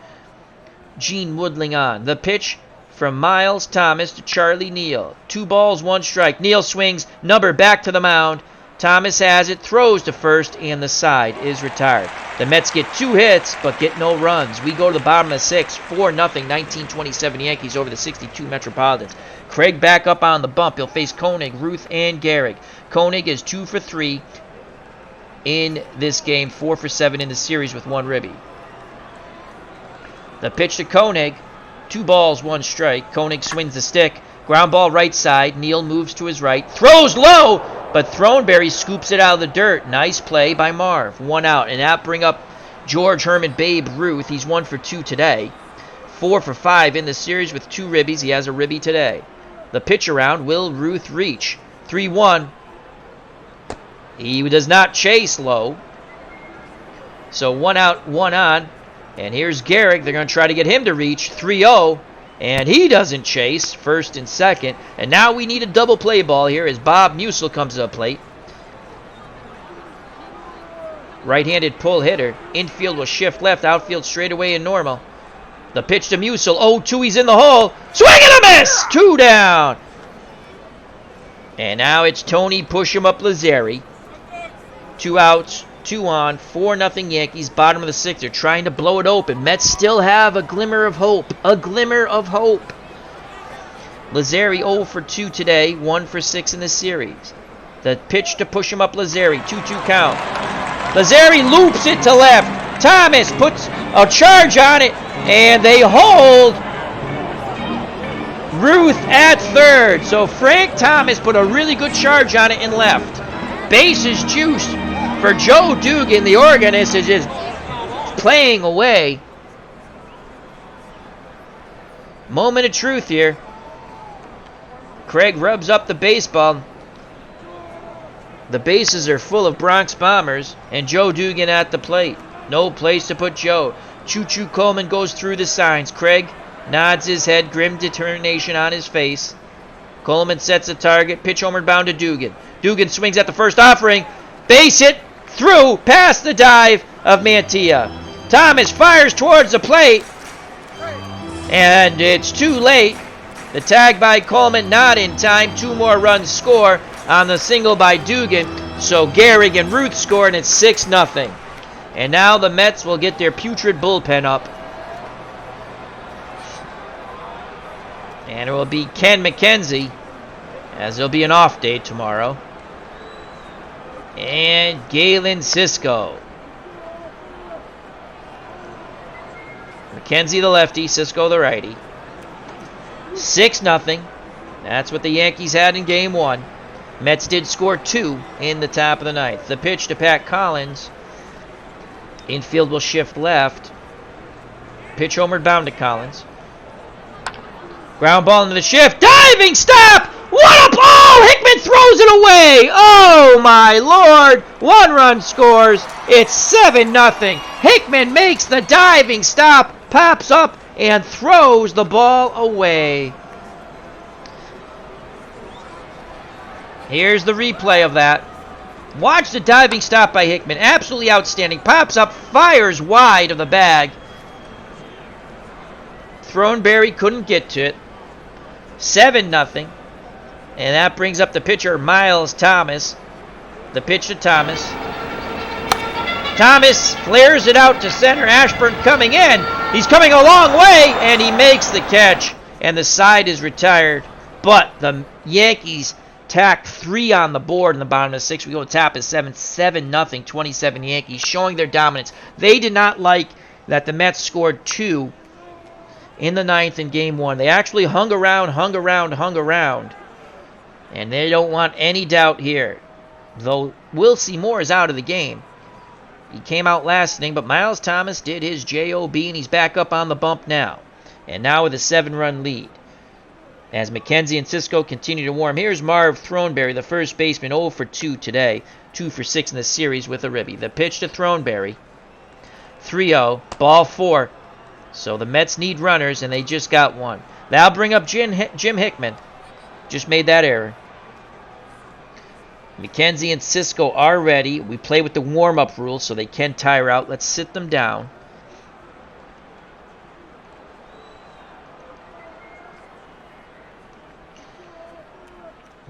Gene Woodling on. The pitch from Miles Thomas to Charlie Neal. 2 balls, 1 strike. Neal swings, number back to the mound. Thomas has it, throws to first, and the side is retired. The Mets get 2 hits, but get no runs. We go to the bottom of the 6th, 4-0, 1927 Yankees over the 62 Metropolitans. Craig back up on the bump. He'll face Koenig, Ruth, and Gehrig. Koenig is 2 for 3 in this game, 4 for 7 in the series with 1 ribby. The pitch to Koenig, 2 balls, 1 strike. Koenig swings the stick. Ground ball right side. Neal moves to his right. Throws low, but Throneberry scoops it out of the dirt. Nice play by Marv. 1 out, and that bring up George Herman Babe Ruth. He's 1 for 2 today. 4 for 5 in the series with 2 ribbies. He has a ribby today. The pitch around. Will Ruth reach? 3-1. He does not chase low. So 1 out, 1 on. And here's Gehrig. They're going to try to get him to reach. 3-0. And he doesn't chase. First and second. And now we need a double play ball here as Bob Musil comes to the plate. Right-handed pull hitter. Infield will shift left. Outfield straight away and normal. The pitch to Musil. 0-2. He's in the hole. Swing and a miss. 2 down. And now it's Tony Push-em-up Lazzari. 2 outs, 2 on, 4-0 Yankees, bottom of the 6th. They're trying to blow it open. Mets still have a glimmer of hope. A glimmer of hope. Lazzari 0 for 2 today, 1 for 6 in the series. The pitch to Push-em-up Lazzari, 2-2 count. Lazzari loops it to left. Thomas puts a charge on it, and they hold Ruth at third. So Frank Thomas put a really good charge on it and left. Bases juiced for Joe Dugan. The organist is just playing away. Moment of truth here. Craig rubs up the baseball. The bases are full of Bronx Bombers, and Joe Dugan at the plate. No place to put Joe. Choo-Choo Coleman goes through the signs. Craig nods his head, grim determination on his face. Coleman sets a target. Pitch homered bound to Dugan. Dugan swings at the first offering. Base hit through past the dive of Mantilla. Thomas fires towards the plate. And it's too late. The tag by Coleman not in time. 2 more runs score on the single by Dugan. So Gehrig and Ruth score, and it's 6-0. And now the Mets will get their putrid bullpen up. And it will be Ken McKenzie, as there'll be an off day tomorrow. And Galen Cisco. McKenzie the lefty, Cisco the righty. 6-0. That's what the Yankees had in game 1. Mets did score 2 in the top of the ninth. The pitch to Pat Collins. Infield will shift left. Pitch homeward bound to Collins. Ground ball into the shift. Diving stop! What a ball! Hickman throws it away! Oh my lord! 1 run scores. It's 7-0. Hickman makes the diving stop, pops up, and throws the ball away. Here's the replay of that. Watch the diving stop by Hickman. Absolutely outstanding. Pops up, fires wide of the bag. Throneberry couldn't get to it. 7-0. And that brings up the pitcher, Miles Thomas. The pitch to Thomas. Thomas flares it out to center. Ashburn coming in. He's coming a long way, and he makes the catch. And the side is retired. But the Yankees tack 3 on the board in the bottom of the 6th. We go to top of 7. 7-0, 27 Yankees, showing their dominance. They did not like that the Mets scored 2 in the 9th in Game 1. They actually hung around. And they don't want any doubt here. Though Will Seymour is out of the game. He came out last inning, but Miles Thomas did his job, and he's back up on the bump now. And now with a 7-run lead. As McKenzie and Cisco continue to warm. Here's Marv Throneberry, the first baseman, 0 for 2 today. 2 for 6 in the series with a ribby. The pitch to Throneberry. 3-0. Ball 4. So the Mets need runners, and they just got one. That'll bring up Jim Hickman. Just made that error. McKenzie and Cisco are ready. We play with the warm-up rule, so they can tire out. Let's sit them down.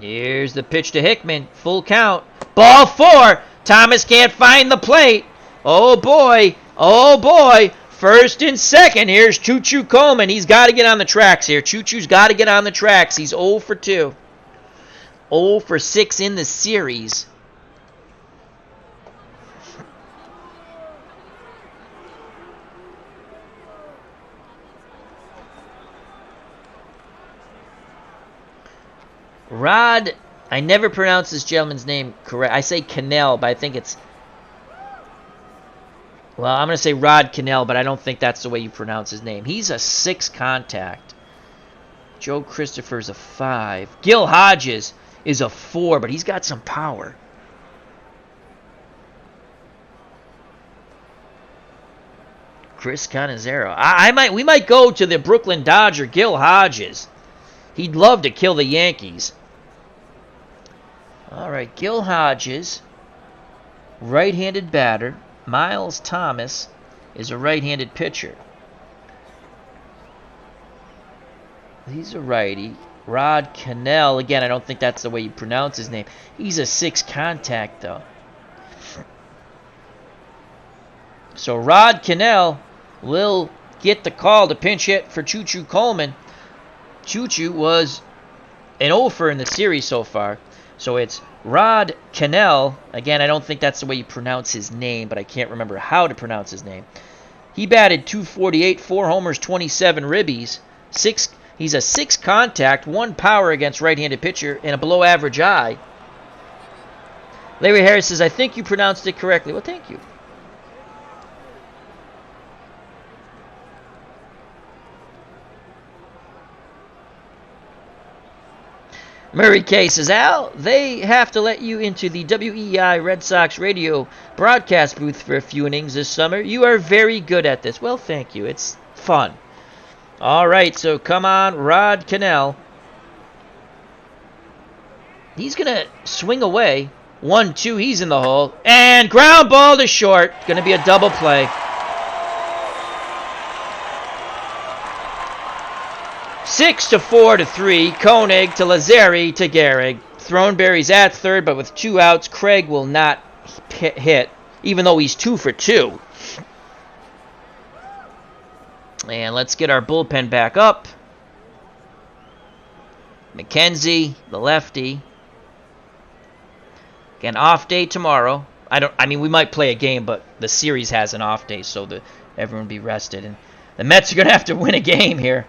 Here's the pitch to Hickman. Full count. Ball 4. Thomas can't find the plate. Oh, boy. Oh, boy. First and second. Here's Choo-Choo Coleman. He's got to get on the tracks here. Choo-Choo's got to get on the tracks. He's 0 for 2. 0 for 6 in the series. Rod, I never pronounce this gentleman's name correct. I say Cannell, but I think it's... Well, I'm going to say Rod Cannell, but I don't think that's the way you pronounce his name. He's a 6 contact. Joe Christopher's a 5. Gil Hodges is a 4, but he's got some power. Chris Cannizzaro. We might go to the Brooklyn Dodger, Gil Hodges. He'd love to kill the Yankees. All right, Gil Hodges, right-handed batter. Miles Thomas is a right-handed pitcher. He's a righty. Rod Cannell, again, I don't think that's the way you pronounce his name. He's a 6 contact, though. So Rod Cannell will get the call to pinch hit for Choo-Choo Coleman. Choo-Choo was an 0-fer in the series so far. So it's Rod Cannell. Again, I don't think that's the way you pronounce his name, but I can't remember how to pronounce his name. He batted .248, 4 homers, 27 ribbies. He's a 6 contact, 1 power against right-handed pitcher, and a below-average eye. Larry Harris says, I think you pronounced it correctly. Well, thank you. Murray K says, Al, they have to let you into the WEI Red Sox radio broadcast booth for a few innings this summer. You are very good at this. Well, thank you. It's fun. All right, so come on, Rod Cannell. He's going to swing away. 1-2, he's in the hole. And ground ball to short. Going to be a double play. 6-4-3. Koenig to Lazzeri to Gehrig. Throneberry's at third, but with 2 outs, Craig will not hit, even though he's 2 for 2. And let's get our bullpen back up. McKenzie, the lefty. Again, off day tomorrow. We might play a game, but the series has an off day, so everyone will be rested. And the Mets are going to have to win a game here.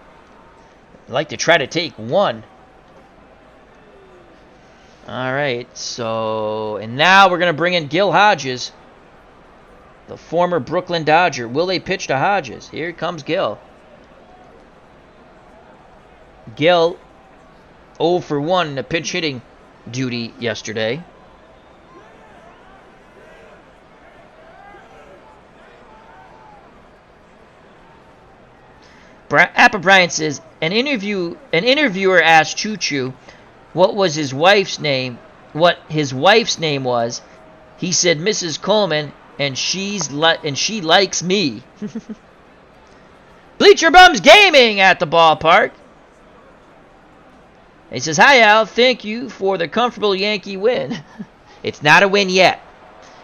I'd like to try to take one. All right, so, and now we're going to bring in Gil Hodges, the former Brooklyn Dodger. Will they pitch to Hodges? Here comes Gil. Gil 0 for 1 in the pinch hitting duty yesterday. Appa Bryant says, an interviewer asked Choo Choo what his wife's name was. He said Mrs. Coleman, and she likes me. Bleacher Bums Gaming at the ballpark. He says, hi Al, thank you for the comfortable Yankee win. It's not a win yet.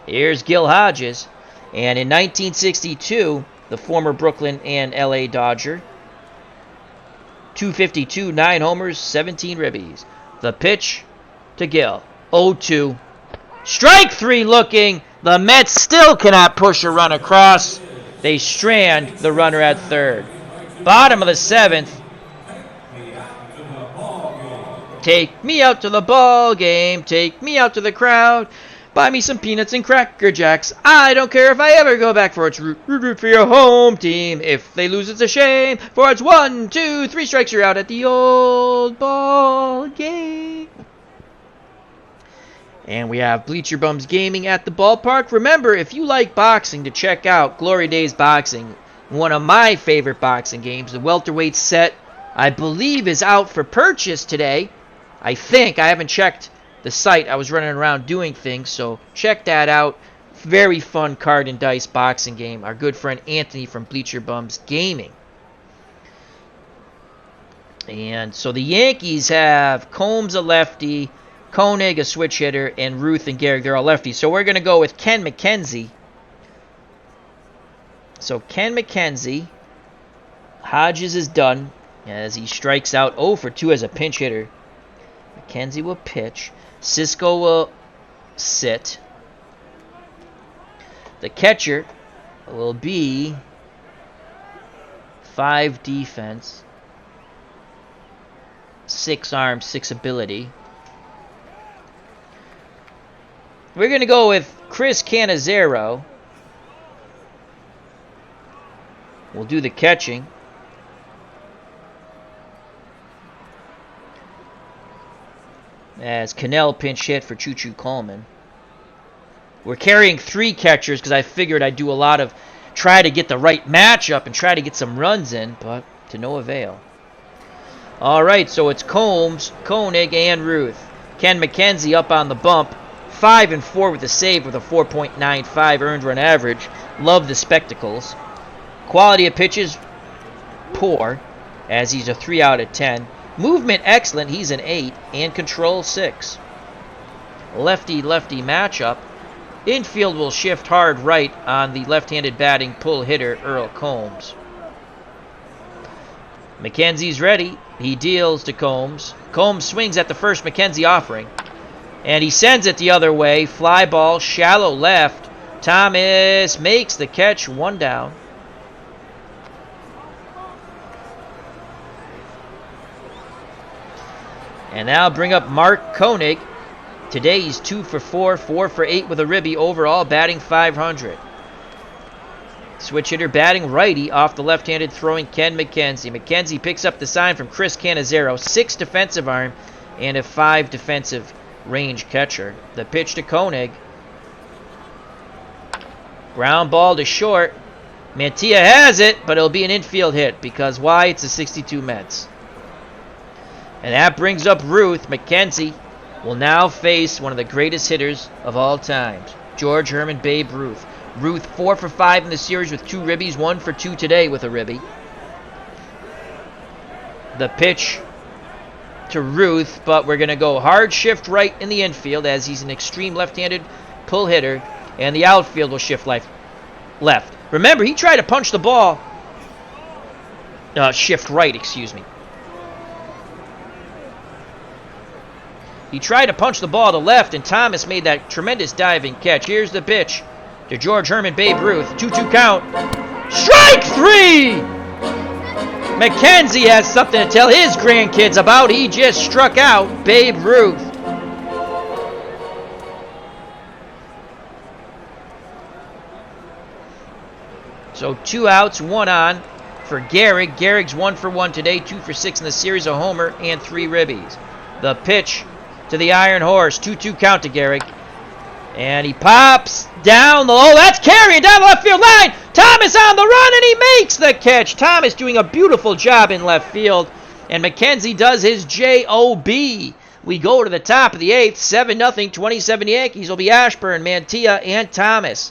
Here's Gil Hodges. And in 1962, the former Brooklyn and LA Dodger, 252, 9 homers, 17 ribbies. The pitch to Gil. 0-2. Strike 3 looking. The Mets still cannot push a run across. They strand the runner at third. Bottom of the 7th. Take me out to the ball game. Take me out to the crowd. Buy me some peanuts and Cracker Jacks. I don't care if I ever go back for it's root for your home team. If they lose, it's a shame. For it's 1, 2, 3 strikes, you're out at the old ball game. And we have Bleacher Bums Gaming at the ballpark. Remember, if you like boxing, to check out Glory Days Boxing. One of my favorite boxing games. The welterweight set, I believe, is out for purchase today. I think. I haven't checked the site. I was running around doing things, so check that out. Very fun card and dice boxing game. Our good friend Anthony from Bleacher Bums Gaming. And so the Yankees have Combs a lefty, Koenig a switch hitter, and Ruth and Gehrig, they're all lefties. So we're going to go with Ken McKenzie. So Ken McKenzie, Hodges is done as he strikes out 0 for 2 as a pinch hitter. McKenzie will pitch. Cisco will sit. The catcher will be 5 defense, 6 arm, 6 ability. We're going to go with Chris Cannizzaro. We'll do the catching. As Cannell pinch hit for Choo Choo Coleman. We're carrying 3 catchers because I figured I'd do a lot of try to get the right matchup and try to get some runs in, but to no avail. All right, so it's Combs, Koenig, and Ruth. Ken McKenzie up on the bump. 5 and 4 with a save with a 4.95 earned run average. Love the spectacles. Quality of pitches, poor, as he's a 3 out of 10. Movement, excellent. He's an 8. And control, 6. Lefty-lefty matchup. Infield will shift hard right on the left-handed batting pull hitter, Earl Combs. McKenzie's ready. He deals to Combs. Combs swings at the first McKenzie offering. And he sends it the other way. Fly ball, shallow left. Thomas makes the catch, 1 down. And now bring up Mark Koenig. Today he's 2 for 4, 4 for 8 with a ribby overall, batting .500. Switch hitter batting righty off the left-handed throwing Ken McKenzie. McKenzie picks up the sign from Chris Cannizzaro, 6 defensive arm and a 5 defensive range catcher. The pitch to Koenig. Ground ball to short. Mantilla has it, but it'll be an infield hit because why? It's the 62 Mets. And that brings up Ruth. McKenzie will now face one of the greatest hitters of all time, George Herman Babe Ruth. Ruth 4 for 5 in the series with 2 ribbies, 1 for 2 today with a ribby. The pitch to Ruth, but we're going to go hard shift right in the infield as he's an extreme left-handed pull hitter, and the outfield will shift left. Remember, he tried to punch the ball. Shift right, excuse me. He tried to punch the ball to left, and Thomas made that tremendous diving catch. Here's the pitch to George Herman Babe Ruth. 2-2 count. Strike 3! McKenzie has something to tell his grandkids about. He just struck out Babe Ruth. So 2 outs, 1 on for Gehrig. Gehrig's 1 for 1 today, 2 for 6 in the series, a homer and 3 ribbies. The pitch to the Iron Horse, 2-2 count to Gehrig. And he pops down the low. That's carrying down the left field line. Thomas on the run, and he makes the catch. Thomas doing a beautiful job in left field. And McKenzie does his J.O.B. We go to the top of the 8th, 7-0, 27 Yankees. Will be Ashburn, Mantilla, and Thomas.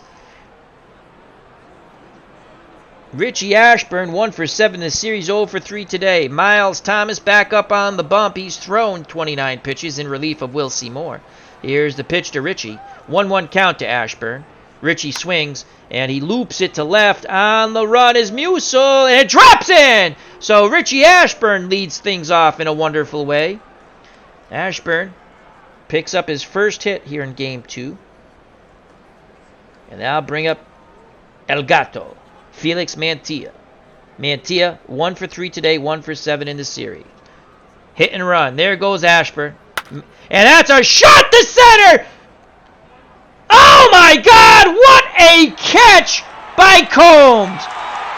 Richie Ashburn, 1 for 7 in the series, 0 for 3 today. Miles Thomas back up on the bump. He's thrown 29 pitches in relief of Will Seymour. Here's the pitch to Richie. 1-1 count to Ashburn. Richie swings, and he loops it to left. On the run is Musil, and it drops in! So Richie Ashburn leads things off in a wonderful way. Ashburn picks up his first hit here in Game 2. And now bring up El Gato, Felix Mantilla. Mantilla, 1 for 3 today, 1 for 7 in the series. Hit and run. There goes Ashburn. And that's a shot to center! Oh my God! What a catch by Combs!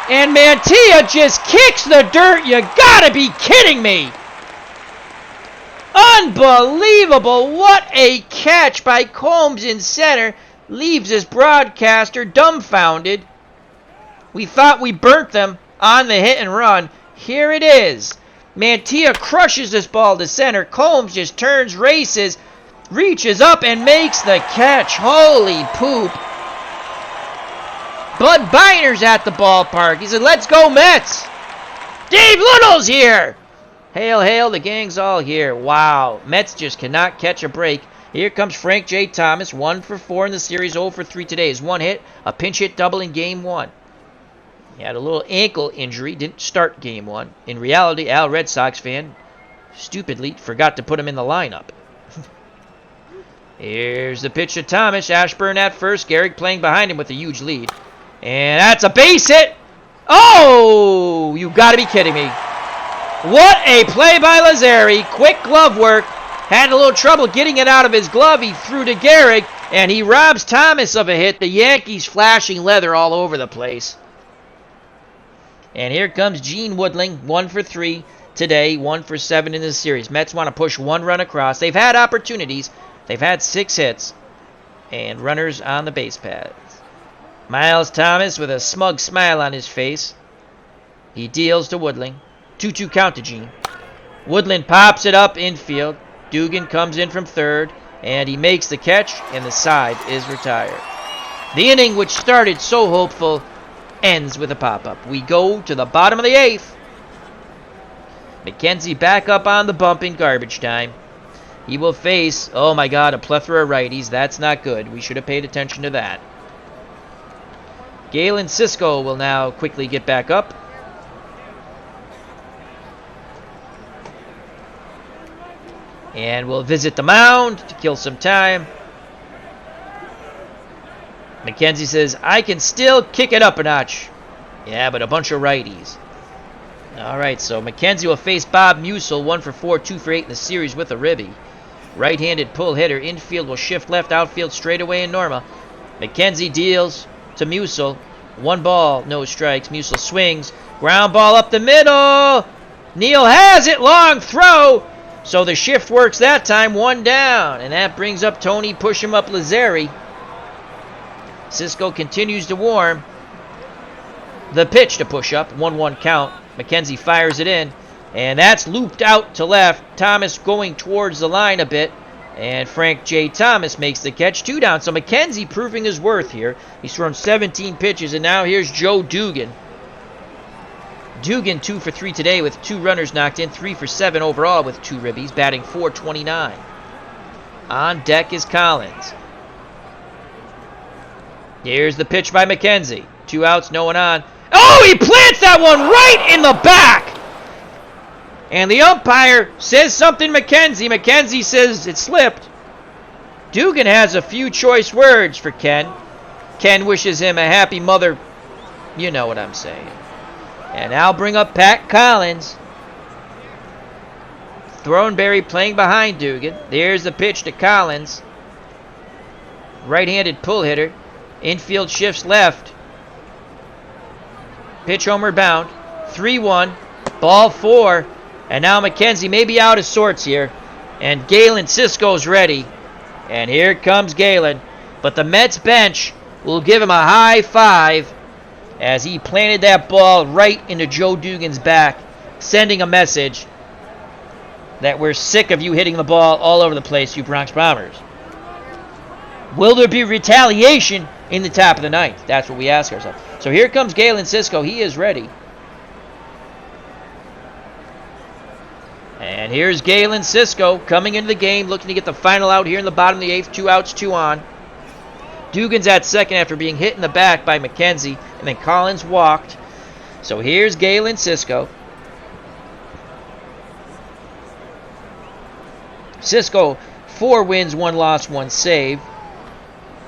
And Mantilla just kicks the dirt. You gotta be kidding me! Unbelievable! What a catch by Combs in center. Leaves his broadcaster dumbfounded. We thought we burnt them on the hit and run. Here it is. Mantilla crushes this ball to center. Combs just turns, races, reaches up, and makes the catch. Holy poop. Bud Biner's at the ballpark. He said, "Let's go Mets." Dave Little's here. Hail, hail, the gang's all here. Wow. Mets just cannot catch a break. Here comes Frank J. Thomas, 1 for 4 in the series, 0 for 3 today. His 1 hit, a pinch hit double in Game 1. He had a little ankle injury, didn't start Game 1. In reality, Al, Red Sox fan, stupidly forgot to put him in the lineup. Here's the pitch to Thomas. Ashburn at first. Gehrig playing behind him with a huge lead. And that's a base hit. Oh, you got to be kidding me. What a play by Lazzeri. Quick glove work. Had a little trouble getting it out of his glove. He threw to Gehrig, and he robs Thomas of a hit. The Yankees flashing leather all over the place. And here comes Gene Woodling, 1 for 3 today, 1 for 7 in the series. Mets want to push 1 run across. They've had opportunities. They've had 6 hits and runners on the base paths. Miles Thomas with a smug smile on his face. He deals to Woodling. 2-2 count to Gene. Woodland pops it up infield. Dugan comes in from third, and he makes the catch, and the side is retired. The inning, which started so hopeful, ends with a pop-up. We go to the bottom of the 8th. McKenzie back up on the bump in garbage time. He will face, oh my God, a plethora of righties. That's not good. We should have paid attention to that. Galen Cisco will now quickly get back up. And we'll visit the mound to kill some time. McKenzie says, "I can still kick it up a notch." Yeah, but a bunch of righties. All right, so McKenzie will face Bob Musil, 1 for 4, 2 for 8 in the series with a ribby. Right-handed pull hitter. Infield will shift left, outfield straightaway and Norma. McKenzie deals to Musil. 1 ball, no strikes. Musil swings. Ground ball up the middle. Neal has it. Long throw. So the shift works that time. 1 down. And that brings up Tony. Push him up Lazzeri. Cisco continues to warm. The pitch to push up. 1-1 count. McKenzie fires it in. And that's looped out to left. Thomas going towards the line a bit. And Frank J. Thomas makes the catch. 2 down. So McKenzie proving his worth here. He's thrown 17 pitches. And now here's Joe Dugan. Dugan 2 for 3 today with 2 runners knocked in. 3 for 7 overall with 2 ribbies. Batting .429. On deck is Collins. Here's the pitch by McKenzie. 2 outs, no one on. Oh, he plants that one right in the back. And the umpire says something to McKenzie. McKenzie says it slipped. Dugan has a few choice words for Ken. Ken wishes him a happy mother. You know what I'm saying. And I'll bring up Pat Collins. Thornberry playing behind Dugan. There's the pitch to Collins. Right-handed pull hitter. Infield shifts left. Pitch homeward bound. 3-1. Ball 4. And now McKenzie may be out of sorts here. And Galen Cisco's ready. And here comes Galen. But the Mets bench will give him a high five as he planted that ball right into Joe Dugan's back, sending a message that we're sick of you hitting the ball all over the place, you Bronx Bombers. Will there be retaliation in the top of the ninth? That's what we ask ourselves. So here comes Galen Cisco. He is ready. And here's Galen Cisco coming into the game, looking to get the final out here in the bottom of the 8th. 2 outs, 2 on. Dugan's at second after being hit in the back by McKenzie, and then Collins walked. So here's Galen Cisco. Cisco, 4 wins, 1 loss, 1 save.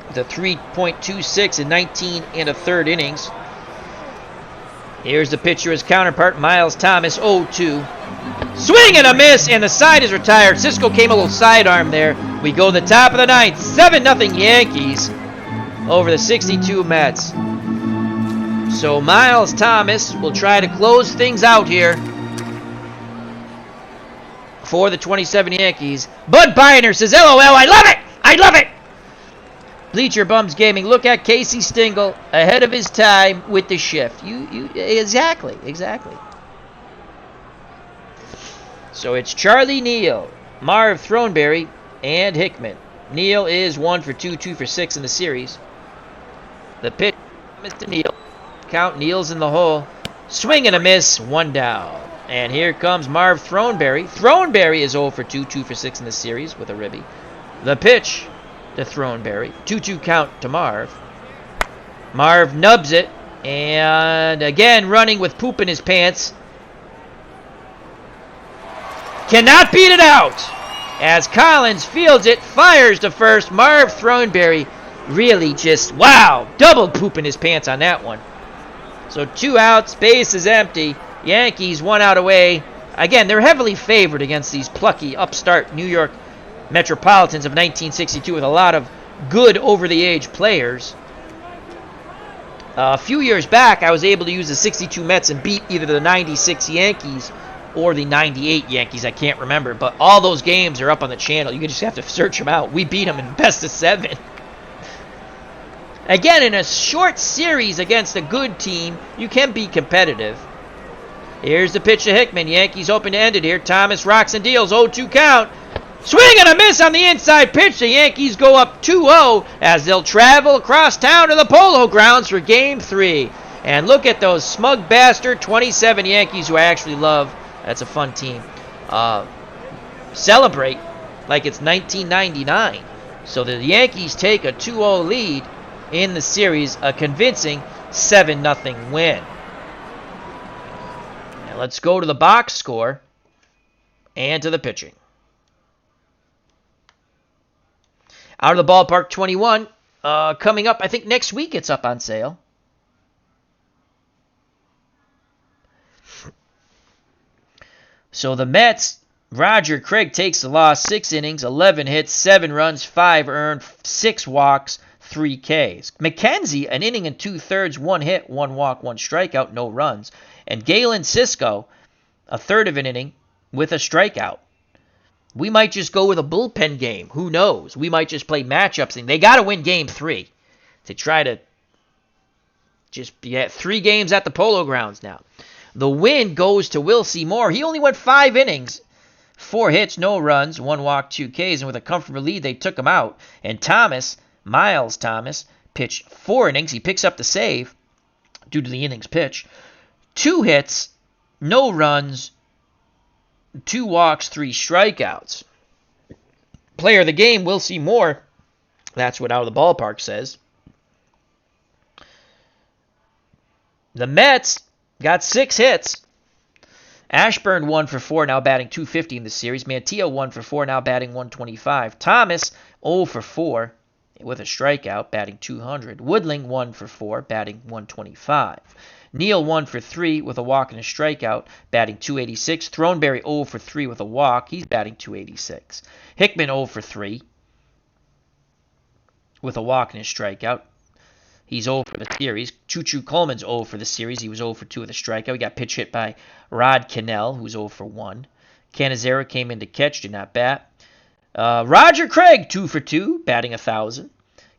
With a 3.26 in 19 and a third innings. Here's the pitcher, his counterpart, Miles Thomas, 0-2. Swing and a miss, and the side is retired. Cisco came a little sidearm there. We go to the top of the ninth, 7-0 Yankees over the 62 Mets. So Miles Thomas will try to close things out here for the 27 Yankees. Bud Biner says, LOL, I love it! I love it! Bleacher Bums Gaming, look at Casey Stengel ahead of his time with the shift. Exactly. So it's Charlie Neal, Marv Throneberry, and Hickman. Neal is 1 for 2, 2 for 6 in the series. The pitch, Mr. Neal. Count, Neal's in the hole. Swing and a miss, 1 down. And here comes Marv Throneberry. Throneberry is 0 for 2, 2 for 6 in the series with a ribby. The pitch to Throneberry. 2-2 count to Marv. Marv nubs it. And again, running with poop in his pants. Cannot beat it out. As Collins fields it, fires to first. Marv Throneberry really just, wow, double poop in his pants on that one. So 2 outs, base is empty. Yankees 1 out away. Again, they're heavily favored against these plucky, upstart New York Metropolitans of 1962 with a lot of good over-the-age players. A few years back, I was able to use the 62 Mets and beat either the 96 Yankees or the 98 Yankees. I can't remember, but all those games are up on the channel. You just have to search them out. We beat them in best of 7. Again, in a short series against a good team, you can be competitive. Here's the pitch to Hickman. Yankees hoping to end it here. Thomas rocks and deals. 0-2 count. Swing and a miss on the inside pitch. The Yankees go up 2-0 as they'll travel across town to the Polo Grounds for Game 3. And look at those smug bastard 27 Yankees who I actually love. That's a fun team. Celebrate like it's 1999. So the Yankees take a 2-0 lead in the series, a convincing 7-0 win. Now let's go to the box score and to the pitching. Out of the Ballpark 21, coming up, I think next week it's up on sale. So the Mets, Roger Craig takes the loss, 6 innings, 11 hits, 7 runs, 5 earned, 6 walks, 3 Ks. McKenzie, an inning and 2/3, 1 hit, 1 walk, 1 strikeout, no runs. And Galen Cisco, a third of an inning with a strikeout. We might just go with a bullpen game. Who knows? We might just play matchups. And they got to win Game 3 to try to just be at 3 games at the Polo Grounds now. The win goes to Will Seymour. He only went 5 innings, 4 hits, no runs, 1 walk, 2 Ks. And with a comfortable lead, they took him out. And Thomas, Miles Thomas, pitched 4 innings. He picks up the save due to the innings pitch. 2 hits, no runs, 2 walks, 3 strikeouts. Player of the game, Will Seymour. That's what Out of the Ballpark says. The Mets got 6 hits. Ashburn 1 for 4, now batting .250 in the series. Mantilla 1 for 4, now batting .125. Thomas 0 for 4 with a strikeout, batting .200. Woodling 1 for 4, batting .125. Neal 1 for 3 with a walk and a strikeout, batting .286. Throneberry 0 for 3 with a walk. He's batting .286. Hickman 0 for 3 with a walk and a strikeout. He's 0 for the series. Choo-Choo Coleman's 0 for the series. He was 0 for 2 with a strikeout. He got pitch hit by Rod Cannell, who's 0 for 1. Canizera came in to catch, did not bat. Roger Craig, 2 for 2, batting 1,000.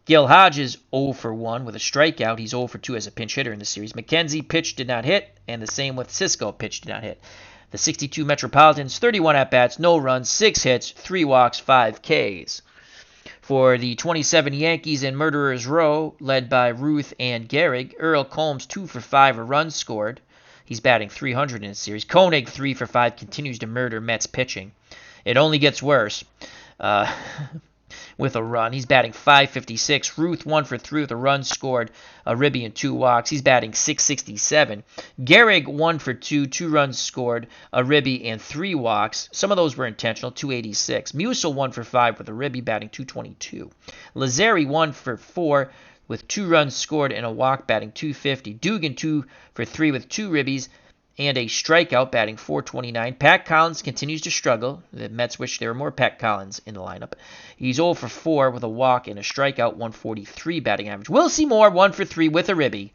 Gil Hodges, 0 for 1 with a strikeout. He's 0 for 2 as a pinch hitter in the series. McKenzie pitched, did not hit, and the same with Cisco, pitched, did not hit. The 62 Metropolitans, 31 at-bats, no runs, 6 hits, 3 walks, 5 Ks. For the 27 Yankees in Murderers Row, led by Ruth and Gehrig, Earl Combs 2 for 5, a run scored. He's batting 300 in the series. Koenig 3 for 5 continues to murder Mets pitching. It only gets worse with a run. He's batting 556. Ruth 1 for 3 with a run scored, a ribby and 2 walks. He's batting 667. Gehrig 1 for 2, 2 runs scored, a ribby and 3 walks. Some of those were intentional, 286. Musil 1 for 5 with a ribby, batting 222. Lazzeri 1 for 4 with 2 runs scored and a walk, batting 250. Dugan 2 for 3 with 2 ribbies and a strikeout, batting 429. Pat Collins continues to struggle. The Mets wish there were more Pat Collins in the lineup. He's 0 for 4 with a walk and a strikeout, 143 batting average. Wilcie Moore 1 for 3 with a ribby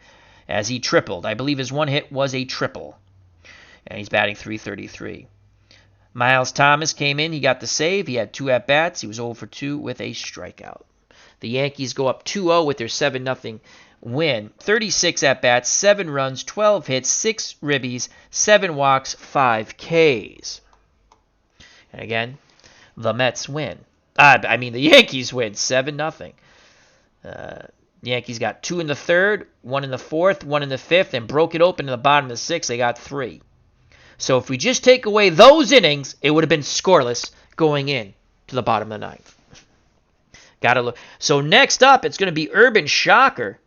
as he tripled. I believe his one hit was a triple. And he's batting 333. Miles Thomas came in. He got the save. He had 2 at-bats. He was 0 for 2 with a strikeout. The Yankees go up 2-0 with their 7-0 win. 36 at-bats, 7 runs, 12 hits, 6 ribbies, 7 walks, 5 Ks. And again, the Mets win. The Yankees win 7-0. Yankees got 2 in the third, 1 in the fourth, 1 in the fifth, and broke it open in the bottom of the sixth. They got 3. So if we just take away those innings, it would have been scoreless going in to the bottom of the ninth. Gotta look. So next up, it's going to be Urban Shocker.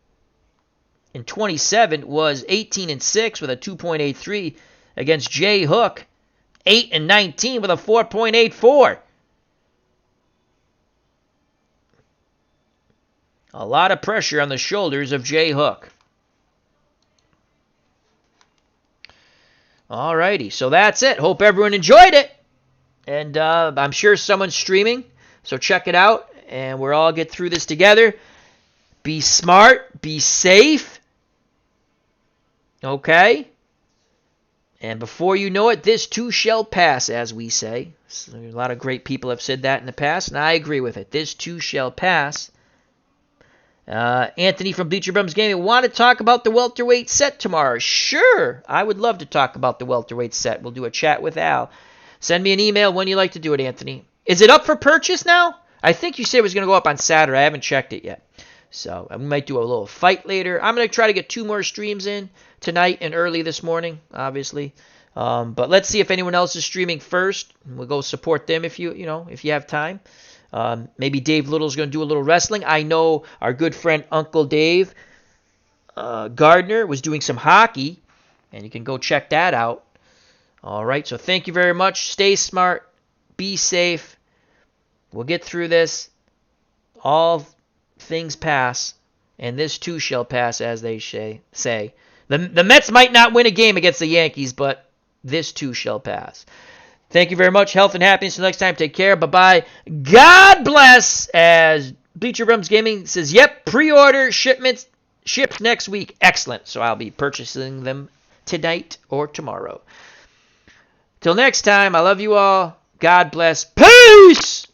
In 27 was 18-6 with a 2.83 against Jay Hook, 8-19 with a 4.84. A lot of pressure on the shoulders of Jay Hook. Alrighty, so that's it. Hope everyone enjoyed it. And I'm sure someone's streaming, so check it out. And we'll all get through this together. Be smart, be safe. Okay? And before you know it, this too shall pass, as we say. So a lot of great people have said that in the past, and I agree with it. This too shall pass. Anthony from Bleacher Bums Gaming, want to talk about the welterweight set tomorrow? Sure, I would love to talk about the welterweight set. We'll do a chat with Al. Send me an email when you like to do it, Anthony. Is it up for purchase now? I think you said it was going to go up on Saturday. I haven't checked it yet. So we might do a little fight later. I'm going to try to get 2 more streams in tonight and early this morning, obviously. But let's see if anyone else is streaming first. We'll go support them if you have time. Maybe Dave Little's going to do a little wrestling. I know our good friend Uncle Dave Gardner was doing some hockey, and you can go check that out. All right, so thank you very much. Stay smart. Be safe. We'll get through this. All things pass, and this too shall pass, as they say. The Mets might not win a game against the Yankees, but this too shall pass. Thank you very much. Health and happiness. Until next time, take care. Bye-bye. God bless. As Bleacher Bums Gaming says, yep, pre-order shipments shipped next week. Excellent. So I'll be purchasing them tonight or tomorrow. Till next time, I love you all. God bless. Peace!